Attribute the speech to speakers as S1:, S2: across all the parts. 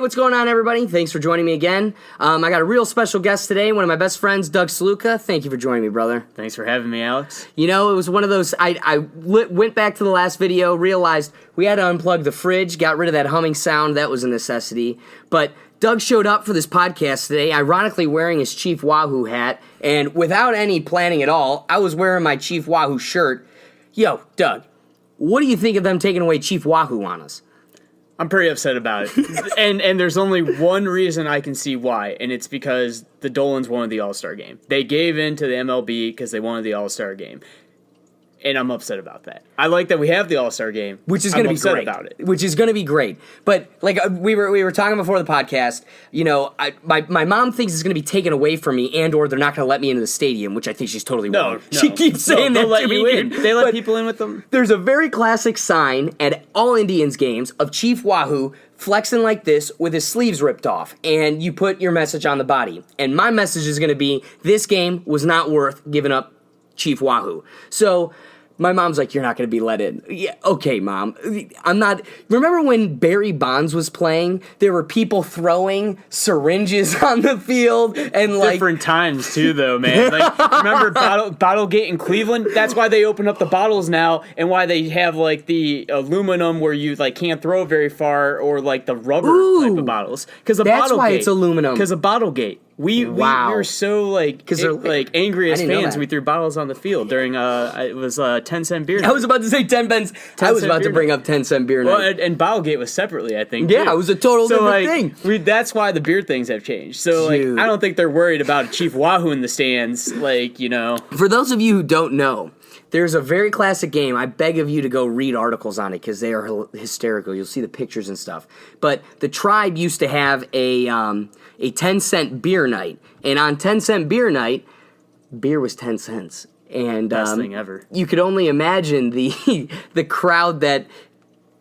S1: what's going on, everybody? Thanks for joining me again. I got a real special guest today, one of my best friends, Doug Sluka. Thank you for joining me, brother.
S2: Thanks for having me, Alex.
S1: You know, it was one of those, went back to the last video, realized we had to unplug the fridge, got rid of that humming sound. That was a necessity. But Doug showed up for this podcast today, ironically wearing his Chief Wahoo hat, and without any planning at all, I was wearing my Chief Wahoo shirt. Yo, Doug, what do you think of them taking away Chief Wahoo on us?
S2: I'm pretty upset about it. and there's only one reason I can see why, and it's because the Dolans wanted the All-Star game. They gave in to the MLB because they wanted the All-Star game. And I'm upset about that. I like that we have the All-Star game,
S1: which is going to be great.
S2: About it.
S1: Which is going to be great. But like we were talking before the podcast, you know, my mom thinks it's going to be taken away from me, and or they're not going to let me into the stadium, which I think she's totally wrong.
S2: No,
S1: she keeps saying that
S2: let
S1: to
S2: you
S1: me.
S2: in. They let people in with them.
S1: There's a very classic sign at all Indians games of Chief Wahoo flexing like this with his sleeves ripped off, and you put your message on the body. And my message is going to be, this game was not worth giving up Chief Wahoo. So my mom's like, you're not going to be let in. Yeah, okay, Mom. I'm not. Remember when Barry Bonds was playing? There were people throwing syringes on the field and like
S2: different times too, though, man. Like, remember Bottlegate in Cleveland? That's why they open up the bottles now, and why they have like the aluminum where you like can't throw very far, or like the rubber type of bottles. Because
S1: that's why it's aluminum.
S2: Because of Bottlegate. We were so like angry as fans. We threw bottles on the field during it was 10-cent beer night.
S1: I was about to say 10 pence. I was about to bring up 10-cent beer night.
S2: Well, and Bottlegate was separately, I think.
S1: Yeah,
S2: too.
S1: It was a total different thing.
S2: That's why the beer things have changed. So like, I don't think they're worried about Chief Wahoo in the stands. Like, you know.
S1: For those of you who don't know, there's a very classic game. I beg of you to go read articles on it because they are hysterical. You'll see the pictures and stuff. But the Tribe used to have a 10-cent beer night. And on 10-cent beer night, beer was 10 cents. And
S2: best thing ever.
S1: You could only imagine the crowd that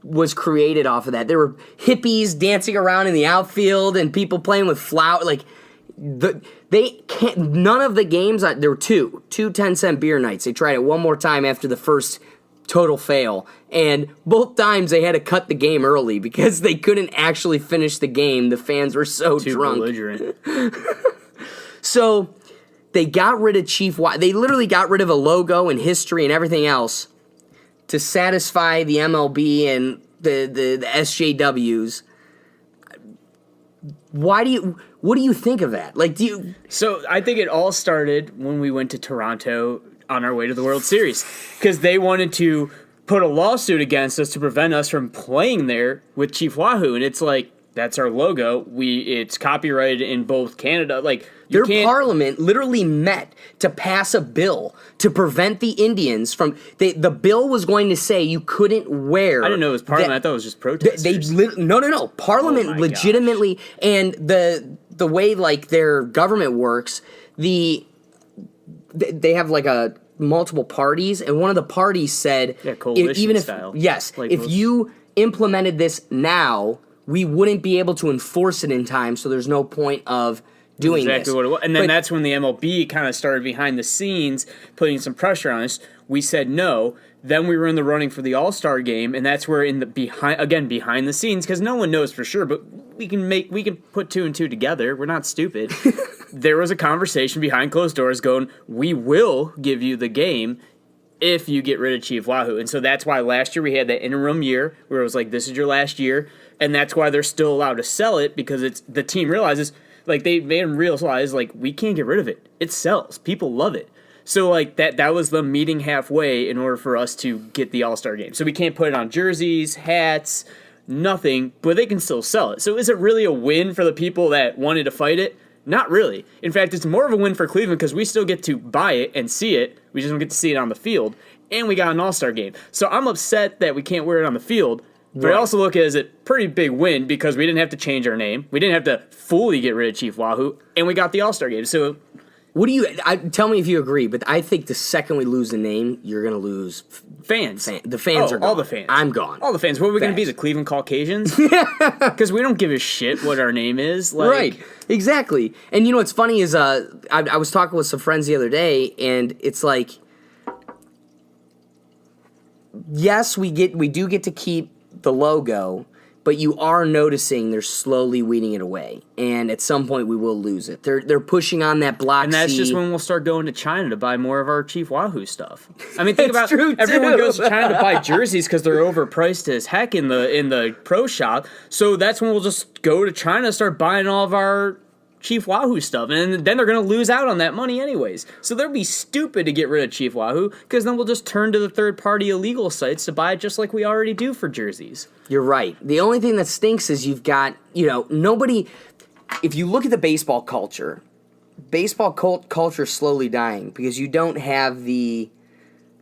S1: was created off of that. There were hippies dancing around in the outfield and people playing with flour. Like, they can't. None of the games. There were two 10-cent beer nights. They tried it one more time after the first total fail, and both times they had to cut the game early because they couldn't actually finish the game. The fans were so drunk.
S2: Belligerent.
S1: So they got rid of Chief Wahoo. They literally got rid of a logo and history and everything else to satisfy the MLB and the SJWs. What do you think of that? Like,
S2: So I think it all started when we went to Toronto on our way to the World Series, because they wanted to put a lawsuit against us to prevent us from playing there with Chief Wahoo, and it's like, that's our logo. It's copyrighted in both Canada. Like,
S1: their parliament literally met to pass a bill to prevent the Indians from. The bill was going to say you couldn't wear.
S2: I didn't know it was parliament. I thought it was just protesters.
S1: No. Parliament legitimately, and the way like their government works, they have like a multiple parties, and one of the parties said,
S2: coalition style.
S1: Yes, like if you implemented this now, we wouldn't be able to enforce it in time, so there's no point of doing
S2: exactly
S1: this.
S2: What it was. And then that's when the MLB kind of started behind the scenes, putting some pressure on us. We said no. Then we were in the running for the All-Star game, and that's where behind the scenes, because no one knows for sure, but we can put two and two together. We're not stupid. There was a conversation behind closed doors going, we will give you the game if you get rid of Chief Wahoo. And so that's why last year we had that interim year where it was like, this is your last year, and that's why they're still allowed to sell it, because it's the team realizes, like, they made them realize, like, we can't get rid of it. It sells. People love it. So, like, that was the meeting halfway in order for us to get the All-Star game. So we can't put it on jerseys, hats, nothing, but they can still sell it. So is it really a win for the people that wanted to fight it? Not really. In fact, it's more of a win for Cleveland because we still get to buy it and see it. We just don't get to see it on the field. And we got an All-Star game. So I'm upset that we can't wear it on the field. But I also look at it as a pretty big win because we didn't have to change our name. We didn't have to fully get rid of Chief Wahoo. And we got the All-Star game. So
S1: what do you tell me if you agree? But I think the second we lose the name, you're gonna lose
S2: fans.
S1: The fans are gone.
S2: All the fans.
S1: I'm gone.
S2: All the fans. What are we gonna be? The Cleveland Caucasians? Because we don't give a shit what our name is. Like,
S1: right. Exactly. And you know what's funny is I was talking with some friends the other day, and it's like, yes, we do get to keep the logo, but you are noticing they're slowly weeding it away, and at some point we will lose it. They're pushing on that block.
S2: And that's
S1: C.
S2: just when we'll start going to China to buy more of our Chief Wahoo stuff. I mean, think about
S1: true,
S2: everyone
S1: too.
S2: goes to China to buy jerseys because they're overpriced as heck in the pro shop. So that's when we'll just go to China and start buying all of our Chief Wahoo stuff, and then they're going to lose out on that money anyways. So they'll be stupid to get rid of Chief Wahoo, because then we'll just turn to the third-party illegal sites to buy it just like we already do for jerseys.
S1: You're right. The only thing that stinks is you've got, nobody. If you look at the baseball culture is slowly dying because you don't have the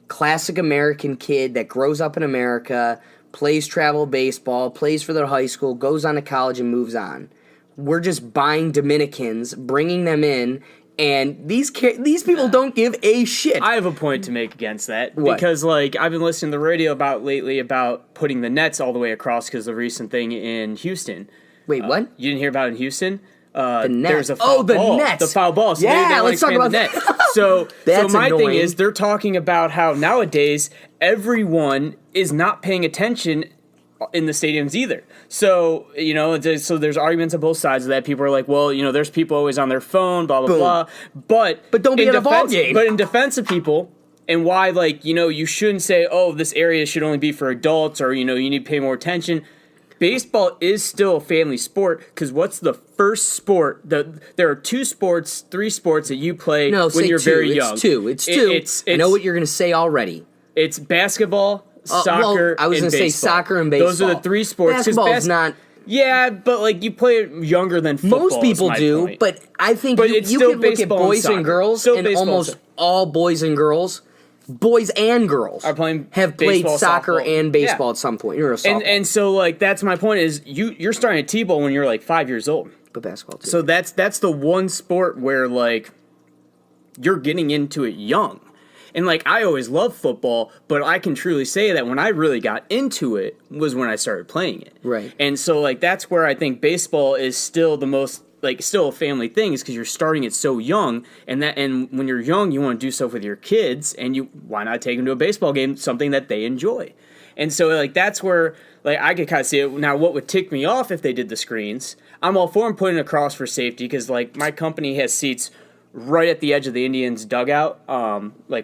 S1: classic American kid that grows up in America, plays travel baseball, plays for their high school, goes on to college, and moves on. We're just buying Dominicans, bringing them in, and these people don't give a shit.
S2: I have a point to make against that.
S1: What?
S2: Because, I've been listening to the radio lately about putting the nets all the way across because of the recent thing in Houston.
S1: Wait, what?
S2: You didn't hear about it in Houston?
S1: The net.
S2: There's a foul
S1: the
S2: ball.
S1: nets.
S2: The foul ball. So
S1: Yeah,
S2: they
S1: let's talk about
S2: the net.
S1: that.
S2: So
S1: That's
S2: my thing
S1: annoying.
S2: is they're talking about how nowadays everyone is not paying attention in the stadiums either. So, so there's arguments on both sides of that. People are like, well, there's people always on their phone, blah, blah,
S1: Boom.
S2: blah. But
S1: don't be at a ball game.
S2: But in defense of people, and why, you shouldn't say, oh, this area should only be for adults, or, you need to pay more attention. Baseball is still a family sport, because what's the first sport? There are three sports that you play when you're very young.
S1: It's two. I know what you're going to say already.
S2: It's basketball, soccer,
S1: I was
S2: and
S1: going to say
S2: baseball.
S1: soccer and baseball.
S2: Those are the three sports.
S1: Basketball is not.
S2: Yeah, but you play it younger than football.
S1: Most people
S2: is my
S1: do,
S2: point.
S1: but I think
S2: it's
S1: you
S2: still
S1: can look at
S2: baseball and
S1: boys and
S2: soccer.
S1: girls,
S2: Still
S1: and
S2: baseball and
S1: almost
S2: soccer.
S1: all boys and girls
S2: Are playing
S1: have played
S2: baseball,
S1: soccer
S2: softball.
S1: and baseball
S2: Yeah.
S1: at some point. You're a softball.
S2: And so that's my point is you're starting to T-ball when you're 5 years old.
S1: but basketball too.
S2: So that's the one sport where you're getting into it young. And I always loved football, but I can truly say that when I really got into it was when I started playing it.
S1: Right.
S2: And so that's where I think baseball is still the most still a family thing, is because you're starting it so young, and when you're young you want to do stuff with your kids, and why not take them to a baseball game, something that they enjoy. And so that's where I could kind of see it. Now what would tick me off if they did the screens, I'm all for them putting it across for safety, because my company has seats right at the edge of the Indians dugout,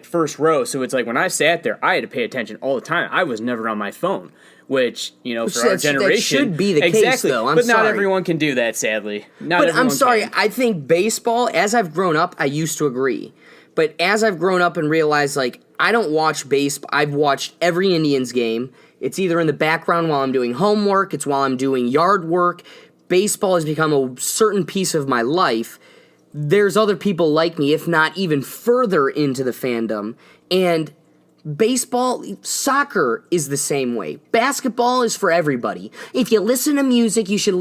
S2: first row. So it's when I sat there, I had to pay attention all the time. I was never on my phone, which, for our generation.
S1: That should be the case, though.
S2: But not everyone can do that, sadly.
S1: But I'm sorry, I think baseball, as I've grown up, I used to agree. But as I've grown up and realized, I don't watch baseball. I've watched every Indians game. It's either in the background while I'm doing homework, it's while I'm doing yard work. Baseball has become a certain piece of my life. There's other people like me, if not even further into the fandom, and baseball, soccer is the same way. Basketball is for everybody. If you listen to music, you should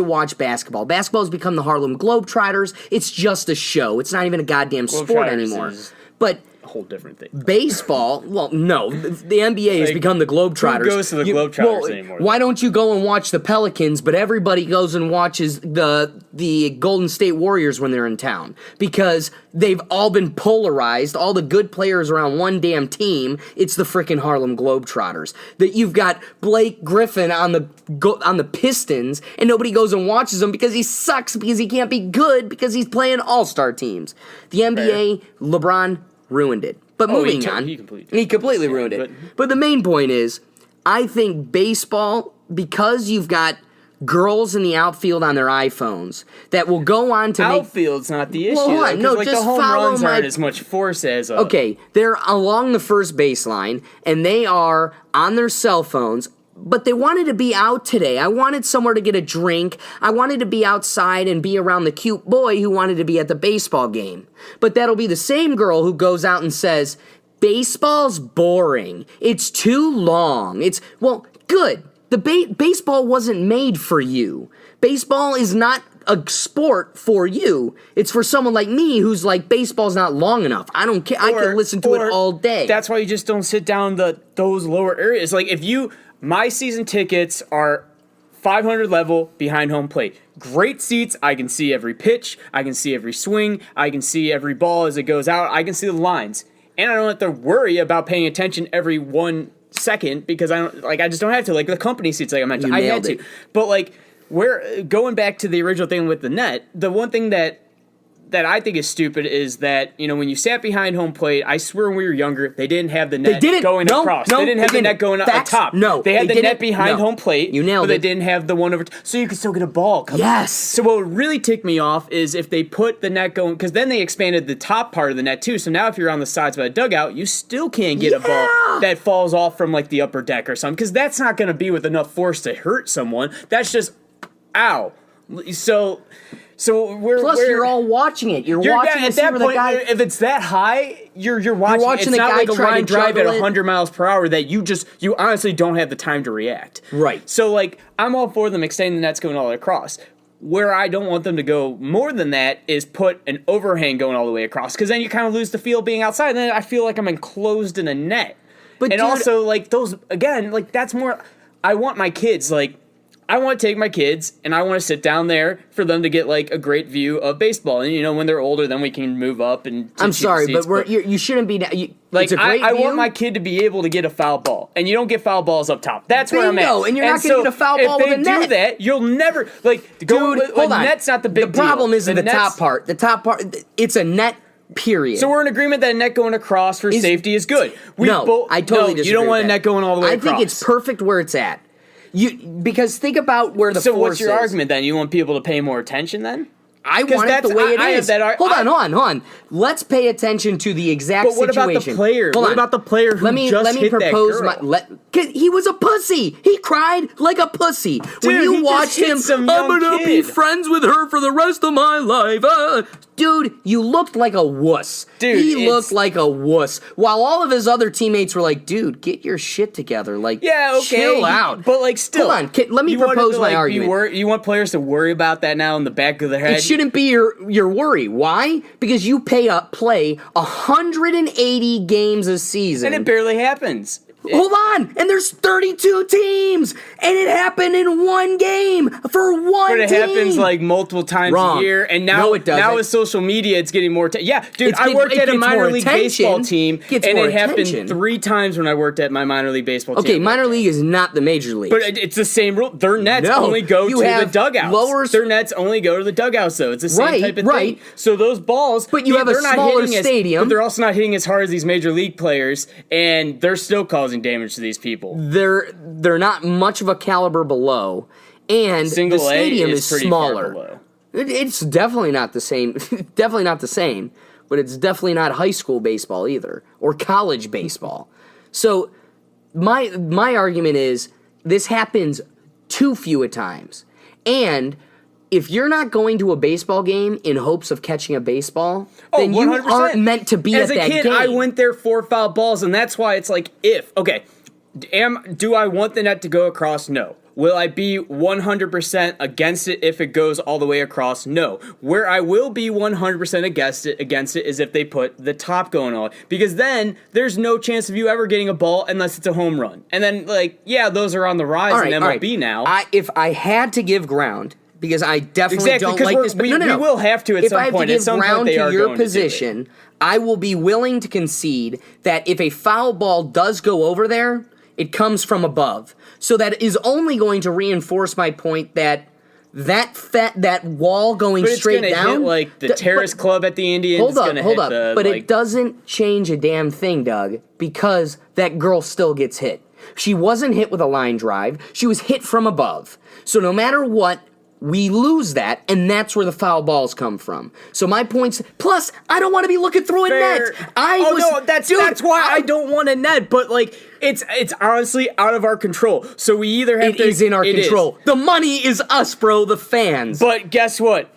S1: watch basketball. Basketball has become the Harlem Globetrotters. It's just a show. It's not even a goddamn sport anymore. But
S2: a whole different thing.
S1: Baseball, well, no, the NBA has become the Globetrotters.
S2: Who goes to the Globetrotters anymore?
S1: Why don't you go and watch the Pelicans, but everybody goes and watches the Golden State Warriors when they're in town? Because they've all been polarized, all the good players are on one damn team. It's the frickin' Harlem Globetrotters. That you've got Blake Griffin on the Pistons, and nobody goes and watches him because he sucks, because he can't be good, because he's playing all-star teams. The NBA, LeBron ruined it. But moving on.
S2: He completely
S1: ruined it. But the main point is, I think baseball, because you've got girls in the outfield on their iPhones that will go on to
S2: Outfield's not the issue.
S1: Well, hold on, no,
S2: the
S1: just
S2: home
S1: follow
S2: runs
S1: my-
S2: aren't as much force as
S1: Okay, they're along the first baseline, and they are on their cell phones, but they wanted to be out today. I wanted somewhere to get a drink. I wanted to be outside and be around the cute boy who wanted to be at the baseball game. But that'll be the same girl who goes out and says, baseball's boring. It's too long. Well, good. The baseball wasn't made for you. Baseball is not a sport for you. It's for someone like me who's like, baseball's not long enough. I don't care. I can listen to it all day.
S2: That's why you just don't sit down those lower areas. My season tickets are 500 level behind home plate. Great seats. I can see every pitch. I can see every swing. I can see every ball as it goes out. I can see the lines. And I don't have to worry about paying attention every 1 second because I just don't have to. Like the company seats, like I mentioned,
S1: You
S2: I had
S1: nailed
S2: to.
S1: it.
S2: But like we're going back to the original thing with the net. The one thing that I think is stupid is that, when you sat behind home plate, I swear when we were younger, they didn't have the net going across. They didn't have the net going up top.
S1: No,
S2: they had the net behind
S1: no.
S2: home plate.
S1: You nailed
S2: but they
S1: it.
S2: didn't have the one over. So you could still get a ball coming.
S1: Yes.
S2: So what would really tick me off is if they put the net going, because then they expanded the top part of the net too. So now if you're on the sides by the dugout, you still can't get a ball that falls off from like the upper deck or something, because that's not going to be with enough force to hurt someone. That's just, ow. So
S1: you're all watching it. You're watching
S2: at
S1: to see
S2: that
S1: where
S2: point,
S1: the guy.
S2: if it's that high, you're watching. It's
S1: the
S2: not
S1: guy
S2: like a
S1: try
S2: line
S1: to
S2: drive at
S1: juggle it.
S2: 100 miles per hour that you honestly don't have the time to react.
S1: Right.
S2: So like I'm all for them extending the nets going all the way across. Where I don't want them to go more than that is put an overhang going all the way across, because then you kind of lose the feel of being outside. And then I feel like I'm enclosed in a net.
S1: But
S2: also like those again, like that's more. I want my kids like. I want to take my kids and I want to sit down there for them to get like a great view of baseball. And when they're older, then we can move up and.
S1: I'm sorry, but you shouldn't be. It's a great
S2: I
S1: view.
S2: want my kid to be able to get a foul ball, and you don't get foul balls up top. That's where I'm at.
S1: And you're not going to get a foul ball with a net.
S2: If they do that, you'll never
S1: Dude, hold on.
S2: Net's not the big deal.
S1: The problem isn't the top part. The top part, it's a net. Period.
S2: So we're in agreement that a net going across for safety is good.
S1: I totally disagree.
S2: You don't want a net going all the way across.
S1: I think it's perfect where it's at. Because think about where the force is.
S2: So what's your argument then? You want people to pay more attention then?
S1: I want it the way it is. Hold on. Let's pay attention to the exact situation.
S2: But what about the player? What about the player who just hit that girl?
S1: He was a pussy. He cried like a pussy.
S2: Dude,
S1: when you watch him, I'm gonna be friends with her for the rest of my life. Dude, you looked like a wuss.
S2: Dude,
S1: he looked like a wuss. While all of his other teammates were like, dude, get your shit together. Like, chill out.
S2: But like, still.
S1: Hold on, let me propose my argument.
S2: You want players to worry about that now in the back of their head?
S1: It shouldn't be your worry. Why? Because you play 180 games a season.
S2: And it barely happens.
S1: Hold on, and there's 32 teams, and it happened in one game for one team.
S2: But it happens like multiple times a year, and now with social media, it's getting more. Yeah, dude, I worked at a minor league baseball team, and it happened 3 times when I worked at my minor league baseball team.
S1: Okay, minor league is not the major league,
S2: but it's the same rule. Their nets only go to the dugouts. Their nets only go to the dugouts, though. It's the same type of thing. So those balls,
S1: but you have a smaller stadium.
S2: But they're also not hitting as hard as these major league players, and they're still causing damage to these people.
S1: They're not much of a caliber below, and the stadium is smaller. It's definitely not the same. Definitely not the same, but it's definitely not high school baseball either, or college baseball. So my argument is this happens too few at times, and if you're not going to a baseball game in hopes of catching a baseball, then 100%. You aren't meant to be at that game.
S2: As a kid, I went there for foul balls, and that's why it's like, do I want the net to go across? No. Will I be 100% against it if it goes all the way across? No. Where I will be 100% against it is if they put the top going on, because then there's no chance of you ever getting a ball unless it's a home run. And then, those are on the rise in MLB now.
S1: If I had to give ground, because I definitely don't like this. But
S2: we will have to at some point.
S1: If I have to give ground to your position, I will be willing to concede that if a foul ball does go over there, it comes from above. So that is only going to reinforce my point that wall going straight down,
S2: hit like the terrace club at the Indians.
S1: Hold up. But it doesn't change a damn thing, Doug, because that girl still gets hit. She wasn't hit with a line drive. She was hit from above. So no matter what, we lose that, and that's where the foul balls come from. So my point's... Plus, I don't want to be looking through a net.
S2: That's why I don't want a net, but, it's honestly out of our control. So we either have to...
S1: It is in our control. The money is us, bro, the fans.
S2: But guess what?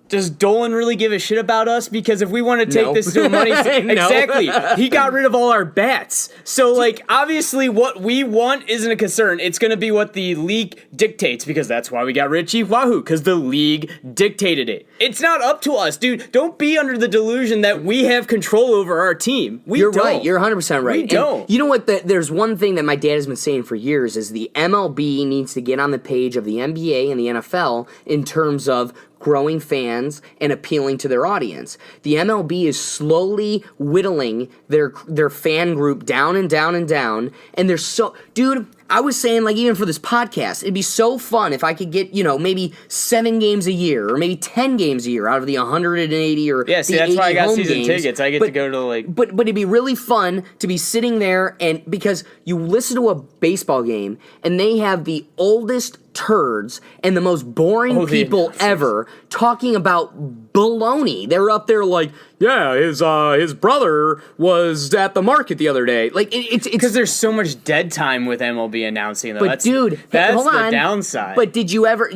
S2: Does Dolan really give a shit about us? Because if we want to take this to a money... Exactly. He got rid of all our bats. So, obviously what we want isn't a concern. It's going to be what the league dictates, because that's why we got rid of Chief Wahoo, because the league dictated it. It's not up to us, dude. Don't be under the delusion that we have control over our team. You're
S1: right. You're 100% right.
S2: We don't.
S1: And you know what? There's one thing that my dad has been saying for years is the MLB needs to get on the page of the NBA and the NFL in terms of growing fans and appealing to their audience. The MLB is slowly whittling their fan group down and down and down, and they're so... Dude, I was saying, like, even for this podcast, it'd be so fun if I could get, maybe 7 games a year or maybe 10 games a year out of the 180 or
S2: yeah, see,
S1: the
S2: that's
S1: 80
S2: why I got
S1: home
S2: season
S1: games.
S2: tickets. I get to go to, like...
S1: But it'd be really fun to be sitting there, and because you listen to a baseball game, and they have the oldest turds and the most boring people ever talking about baloney. They're up there like, yeah, his brother was at the market the other day. Like it's
S2: because there's so much dead time with MLB announcing. Though.
S1: But dude,
S2: that's
S1: hold on.
S2: the downside.
S1: But did you ever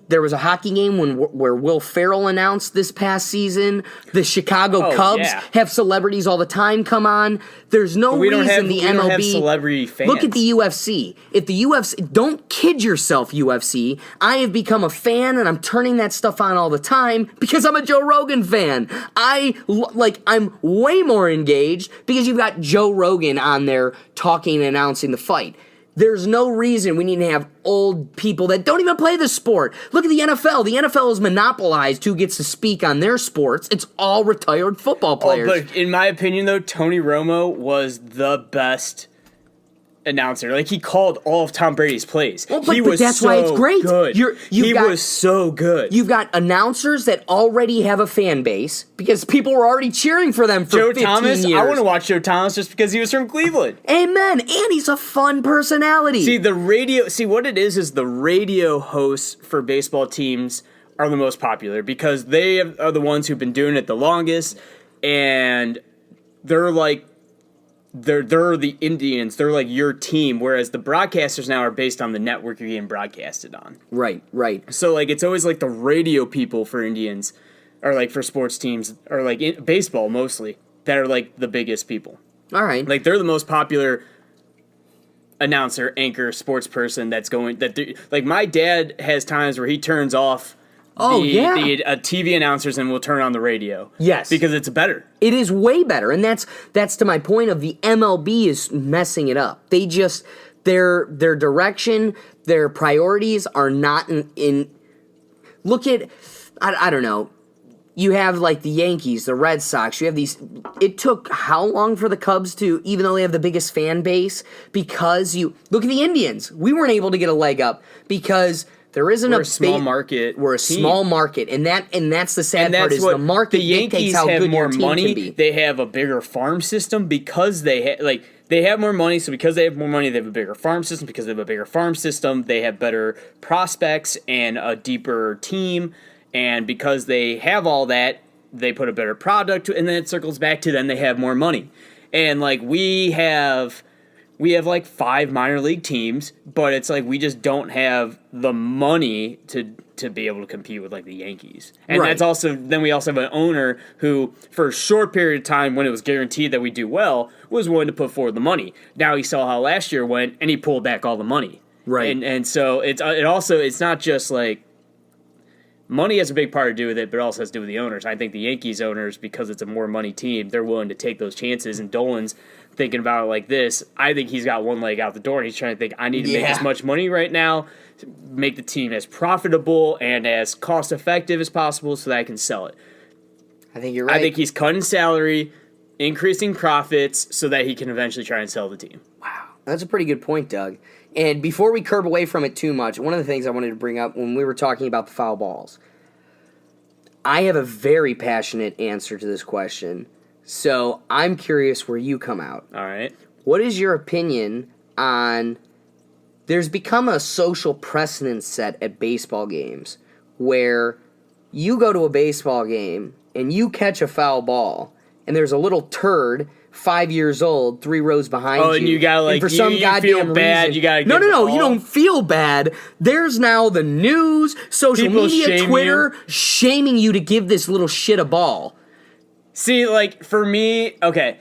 S1: there was a hockey game where Will Ferrell announced this past season? The Chicago Cubs have celebrities all the time come on. There's no reason the MLB
S2: don't have celebrity fans.
S1: Look at the UFC. If the UFC, don't kid yourself, UFC. I have become a fan, and I'm turning that stuff on all the time because I'm a Joe Rogan fan. I'm way more engaged because you've got Joe Rogan on there talking and announcing the fight. There's no reason we need to have old people that don't even play the sport. Look at the NFL. The NFL has monopolized who gets to speak on their sports. It's all retired football players.
S2: But in my opinion, though, Tony Romo was the best announcer. Like, he called all of Tom Brady's plays.
S1: Well, but that's why it's great.
S2: Good. He was so good.
S1: You've got announcers that already have a fan base because people were already cheering for them for
S2: Joe
S1: 15
S2: Thomas,
S1: years.
S2: I want to watch Joe Thomas just because he was from Cleveland.
S1: Amen. And he's a fun personality.
S2: See, what it is the radio hosts for baseball teams are the most popular because they are the ones who've been doing it the longest, and they're like, they're the Indians. They're like your team, whereas the broadcasters now are based on the network you're getting broadcasted on.
S1: Right.
S2: So, like, it's always like the radio people for Indians, or like for sports teams, or like in baseball mostly, that are like the biggest people.
S1: All right.
S2: Like, they're the most popular announcer, anchor, sports person that's going... Like, my dad has times where he turns off the TV announcers and will turn on the radio.
S1: Yes.
S2: Because it's better.
S1: It is way better, and that's to my point of the MLB is messing it up. They just their direction, their priorities are not in look at I don't know. You have like the Yankees, the Red Sox. You have these. It took how long for the Cubs to, even though they have the biggest fan base, because you look at the Indians. We weren't able to get a leg up because there isn't
S2: We're a small market.
S1: We're a
S2: team.
S1: Small market, and that's the sad part is the market
S2: the Yankees
S1: dictates how
S2: have
S1: good
S2: more
S1: your team
S2: money.
S1: can be.
S2: They have a bigger farm system because they have more money. So because they have more money, they have a bigger farm system. Because they have a bigger farm system, they have better prospects and a deeper team. And because they have all that, they put a better product, and then it circles back to then they have more money. And like we have like 5 minor league teams, but it's like we just don't have the money to be able to compete with like the Yankees. And
S1: right.
S2: that's also then we also have an owner who, for a short period of time when it was guaranteed that we do well, was willing to put forward the money. Now he saw how last year went, and he pulled back all the money.
S1: Right.
S2: And so it's not just like money has a big part to do with it, but it also has to do with the owners. I think the Yankees owners, because it's a more money team, they're willing to take those chances. And Dolan's thinking about it like this. I think he's got one leg out the door, and he's trying to think, I need to make as much money right now to make the team as profitable and as cost-effective as possible so that I can sell it.
S1: I think you're right.
S2: I think he's cutting salary, increasing profits so that he can eventually try and sell the team.
S1: Wow. That's a pretty good point, Doug. And before we curb away from it too much, one of the things I wanted to bring up when we were talking about the foul balls, I have a very passionate answer to this question. So I'm curious where you come out.
S2: All right.
S1: What is your opinion on... There's become a social precedent set at baseball games where you go to a baseball game and you catch a foul ball and there's a little turd 5 years old, 3 rows behind you.
S2: Oh, and you gotta like,
S1: for some
S2: you
S1: goddamn
S2: feel bad,
S1: reason,
S2: you gotta
S1: No, you don't feel bad. There's now the news, social
S2: People
S1: media,
S2: shame
S1: Twitter, shaming you to give this little shit a ball.
S2: See, like, for me, okay,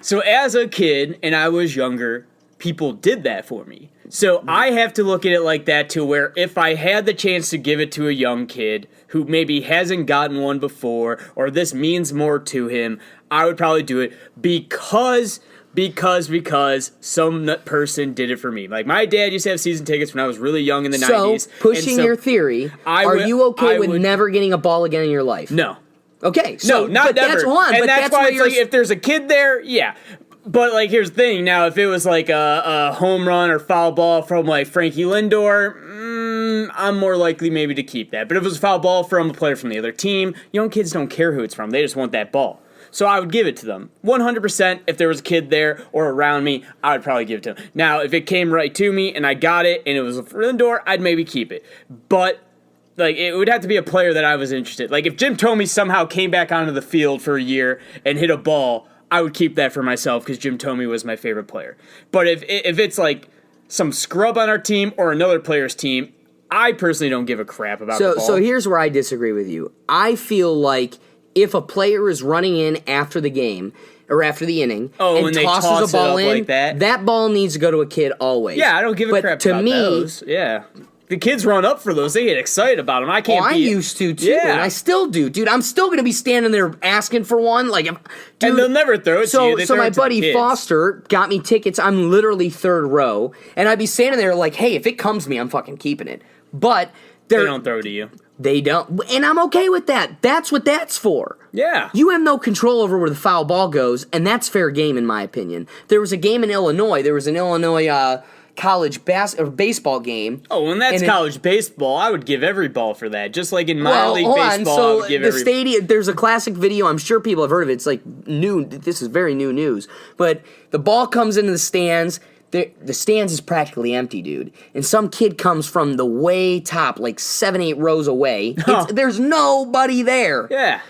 S2: so as a kid, and I was younger, people did that for me. So I have to look at it like that to where if I had the chance to give it to a young kid who maybe hasn't gotten one before, or this means more to him, I would probably do it because Because some person did it for me. Like, my dad used to have season tickets when I was really young in the 90s.
S1: So, pushing your theory, are you okay with never getting a ball again in your life?
S2: No.
S1: Okay, so
S2: no, not never.
S1: And
S2: that's why it's like, if there's a kid there, yeah. But, like, here's the thing. Now, if it was, like, a home run or foul ball from, like, Frankie Lindor, I'm more likely maybe to keep that. But if it was a foul ball from a player from the other team, young kids don't care who it's from. They just want that ball. So I would give it to them. 100%, if there was a kid there or around me, I would probably give it to them. Now, if it came right to me and I got it and it was for Lindor, I'd maybe keep it. But, like, it would have to be a player that I was interested. Like, if Jim Thome somehow came back onto the field for a year and hit a ball, I would keep that for myself because Jim Thome was my favorite player. But if it's, like, some scrub on our team or another player's team, I personally don't give a crap about the ball.
S1: So here's where I disagree with you. I feel like if a player is running in after the game or after the inning and tosses a ball in,
S2: like that
S1: ball needs to go to a kid always.
S2: Yeah, I don't give a crap about those. Yeah. The kids run up for those. They get excited about them.
S1: I used to, too, and I still do. Dude, I'm still going to be standing there asking for one. Like, dude,
S2: and they'll never throw it to you.
S1: So my buddy Foster got me tickets. I'm literally third row, and I'd be standing there like, hey, if it comes to me, I'm fucking keeping it. But
S2: they don't throw it to you.
S1: They don't, and I'm okay with that. That's what that's for.
S2: Yeah.
S1: You have no control over where the foul ball goes, and that's fair game in my opinion. There was a game in Illinois. There was an Illinois college baseball game.
S2: Oh, and that's college baseball. I would give every ball for that. Just like in minor league baseball, I would give every...
S1: stadium. There's a classic video. I'm sure people have heard of it. It's like new. This is very new news. But the ball comes into the stands. The stands is practically empty, dude. And some kid comes from the way top, like 7-8 rows away. There's nobody there.
S2: Yeah.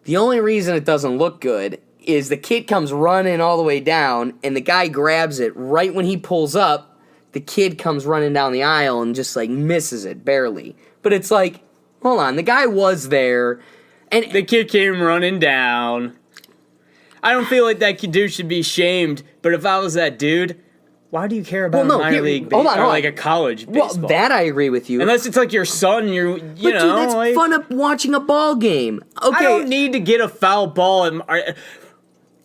S1: The only reason it doesn't look good is the kid comes running all the way down, and the guy grabs it right when he pulls up. The kid comes running down the aisle and just, like, misses it, barely. But it's like, hold on, the guy was there. And
S2: the kid came running down. I don't feel like that dude should be shamed, but if I was that dude... Why do you care about minor league baseball or like a college baseball?
S1: Well, that I agree with you.
S2: Unless it's like your son, you know.
S1: Dude, that's like, fun of watching a ball game. Okay.
S2: I don't need to get a foul ball.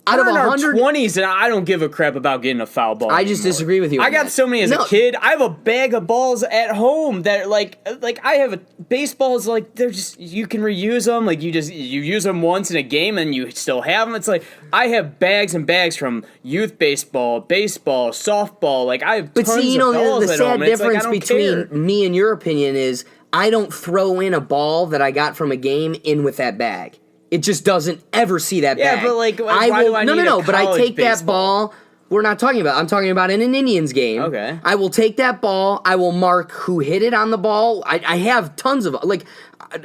S2: Out of 120s, and I don't give a crap about getting a foul ball.
S1: I just disagree with you.
S2: I got so many as a kid. I have a bag of balls at home that like I have baseballs like they're just you can reuse them. Like you use them once in a game and you still have them. It's like I have bags and bags from youth baseball, softball. Like I have tons of balls at home.
S1: The sad difference between me and your opinion is I don't throw in a ball that I got from a game in with that bag. It just doesn't ever see that bag.
S2: Yeah, but like, why do I need a
S1: but I take
S2: baseball?
S1: That ball. We're not talking about. I'm talking about in an Indians game.
S2: Okay.
S1: I will take that ball. I will mark who hit it on the ball. I have tons of like.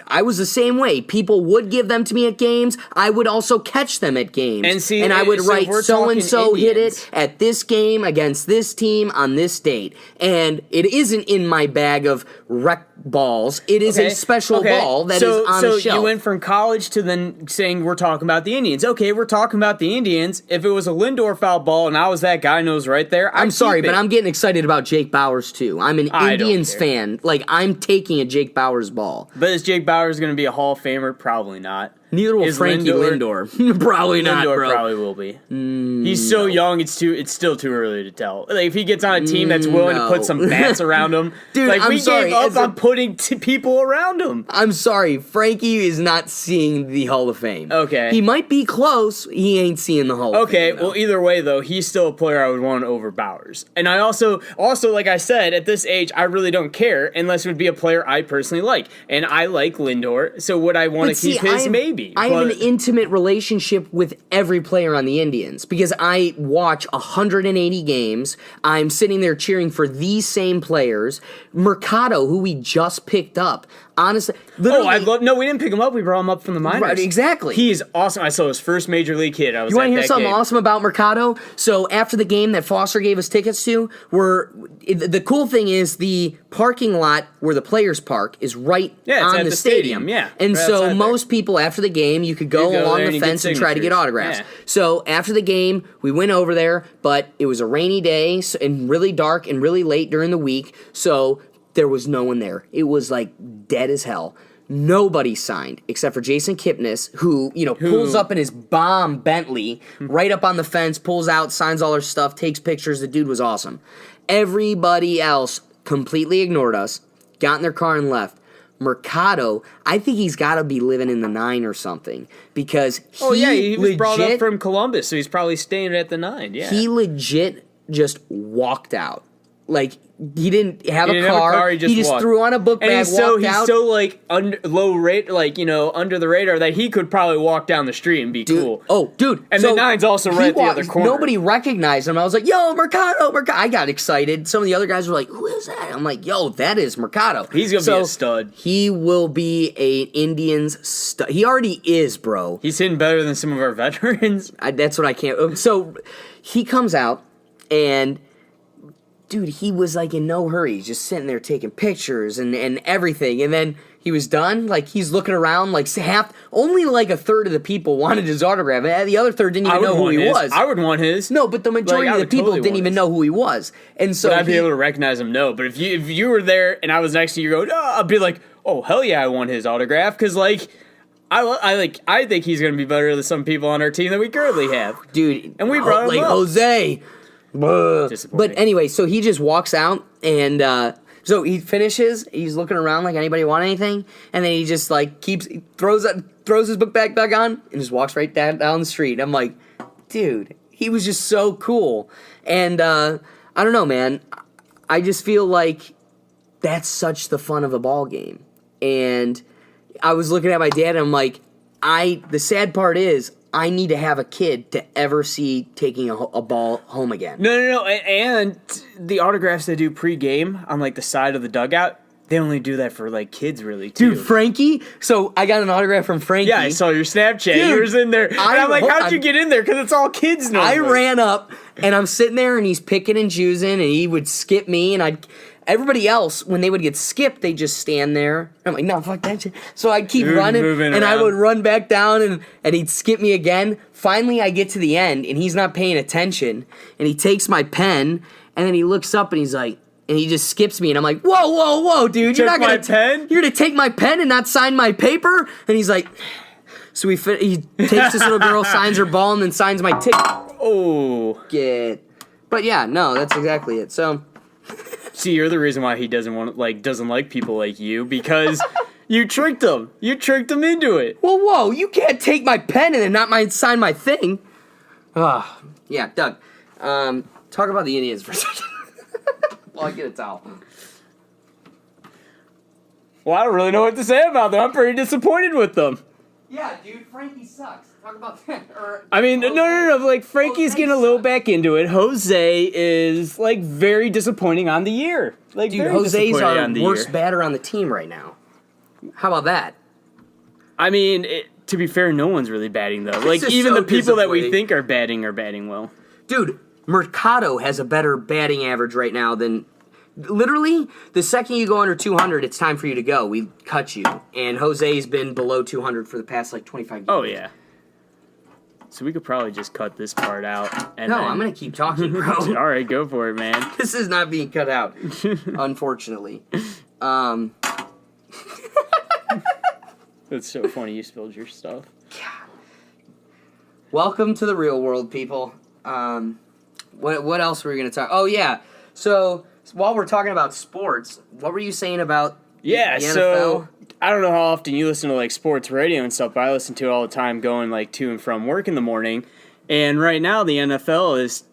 S1: I was the same way. People would give them to me at games. I would also catch them at games. And I would write so-and-so hit it at this game against this team on this date. And it isn't in my bag of rec balls. It is a special ball that is on a shelf.
S2: So you went from college to then saying we're talking about the Indians. Okay, we're talking about the Indians. If it was a Lindor foul ball and I was that guy nose right there,
S1: I'm sorry, but I'm getting excited about Jake Bauers too. I'm an Indians fan. Like, I'm taking a Jake Bauers ball.
S2: But is Jake Bauers going to be a Hall of Famer? Probably not.
S1: Neither will Frankie Lindor. Probably not,
S2: Lindor
S1: bro.
S2: Probably will be. He's so young, it's still too early to tell. Like, if he gets on a team that's willing to put some bats around him,
S1: dude,
S2: like we gave up on putting people around him.
S1: I'm sorry, Frankie is not seeing the Hall of Fame.
S2: Okay,
S1: he might be close. He ain't seeing the Hall of Fame.
S2: Okay, well, either way though, he's still a player I would want over Bauers. And I also like I said, at this age, I really don't care unless it would be a player I personally like, and I like Lindor. So would I want to keep his? Maybe.
S1: I have an intimate relationship with every player on the Indians because I watch 180 games. I'm sitting there cheering for these same players. Mercado, who we just picked up. Honestly,
S2: no, we didn't pick him up. We brought him up from the minors.
S1: Right, exactly.
S2: He is awesome. I saw his first major league hit.
S1: You want to hear something awesome about Mercado? So after the game that Foster gave us tickets to, the cool thing is the parking lot where the players park is right on the stadium.
S2: Yeah,
S1: and so most people after the game, you could go along the fence and try to get autographs. Yeah. So after the game, we went over there, but it was a rainy day and really dark and really late during the week. So there was no one there. It was like dead as hell. Nobody signed except for Jason Kipnis, who, pulls up in his bomb Bentley, right up on the fence, pulls out, signs all our stuff, takes pictures. The dude was awesome. Everybody else completely ignored us, got in their car and left. Mercado, I think he's got to be living in the 9 or something because
S2: he was brought up from Columbus, so he's probably staying at the 9. Yeah,
S1: he legit just walked out. Like, he didn't have a car. He just threw on a book bag,
S2: he's
S1: walked out.
S2: So like low rate, under the radar that he could probably walk down the street and be cool.
S1: Oh, dude!
S2: And the 9's also right at the other corner.
S1: Nobody recognized him. I was like, "Yo, Mercado!" I got excited. Some of the other guys were like, "Who is that?" I'm like, "Yo, that is Mercado."
S2: He's gonna be a stud.
S1: He will be a Indians stud. He already is, bro.
S2: He's hitting better than some of our veterans.
S1: That's what I can't. So he comes out and. Dude, he was like in no hurry. He's just sitting there taking pictures and everything. And then he was done. Like, he's looking around. Like, only like a third of the people wanted his autograph. And the other third didn't even know who he was.
S2: I would want his.
S1: No, but the majority of the people didn't even know who he was. And so
S2: would I be able to recognize him? No. But if you were there and I was next to you, I'd be like, oh, hell yeah, I want his autograph. Because, like, I think he's going to be better than some people on our team that we currently have.
S1: Dude.
S2: And we brought him up.
S1: Jose. But anyway, so he just walks out, and so he finishes. He's looking around like anybody want anything, and then he just like throws his book back on, and just walks right down the street. I'm like, dude, he was just so cool, and I don't know, man. I just feel like that's such the fun of a ball game, and I was looking at my dad, and I'm like, the sad part is. I need to have a kid to ever see taking a ball home again.
S2: No. And the autographs they do pre-game on, like, the side of the dugout, they only do that for, like, kids, really, too.
S1: Dude, Frankie? So, I got an autograph from Frankie.
S2: Yeah, I saw your Snapchat. Dude, you was in there. And I'm like, how'd you get in there? Because it's all kids now.
S1: I ran up, and I'm sitting there, and he's picking and choosing, and he would skip me, and everybody else, when they would get skipped, they just stand there. I'm like, no, fuck that shit. So I'd keep running, and I would run back down, and he'd skip me again. Finally, I get to the end, and he's not paying attention, and he takes my pen, and then he looks up, and he's like, and he just skips me, and I'm like, whoa, dude, you're not gonna take my pen and not sign my paper? And he's like, so he takes this little girl, signs her ball, and then signs my ticket.
S2: Oh,
S1: but yeah, no, that's exactly it. So.
S2: See, you're the reason why he doesn't like people like you, because you tricked him. You tricked him into it.
S1: Well, whoa, you can't take my pen and then not sign my thing. Yeah, Doug. Talk about the Indians for a second. While I get a towel.
S2: Well, I don't really know what to say about them. I'm pretty disappointed with them.
S1: Yeah, dude, Frankie sucks. Talk about that.
S2: I mean, no. Like, Frankie's getting a little back into it. Jose is, like, very disappointing on the year. Like,
S1: dude, Jose's our worst batter on the team right now. How about that?
S2: I mean, to be fair, no one's really batting, though. Like, even the people that we think are batting well.
S1: Dude, Mercado has a better batting average right now than... Literally, the second you go under 200, it's time for you to go. We cut you. And Jose's been below 200 for the past, 25 games.
S2: Oh, yeah. So we could probably just cut this part out.
S1: I'm going to keep talking, bro.
S2: All right, go for it, man.
S1: This is not being cut out, unfortunately.
S2: That's so funny you spilled your stuff.
S1: God. Welcome to the real world, people. What else were we going to talk? Oh, yeah. So while we're talking about sports, what were you saying about the NFL?
S2: So I don't know how often you listen to, like, sports radio and stuff, but I listen to it all the time going, like, to and from work in the morning. And right now the NFL is,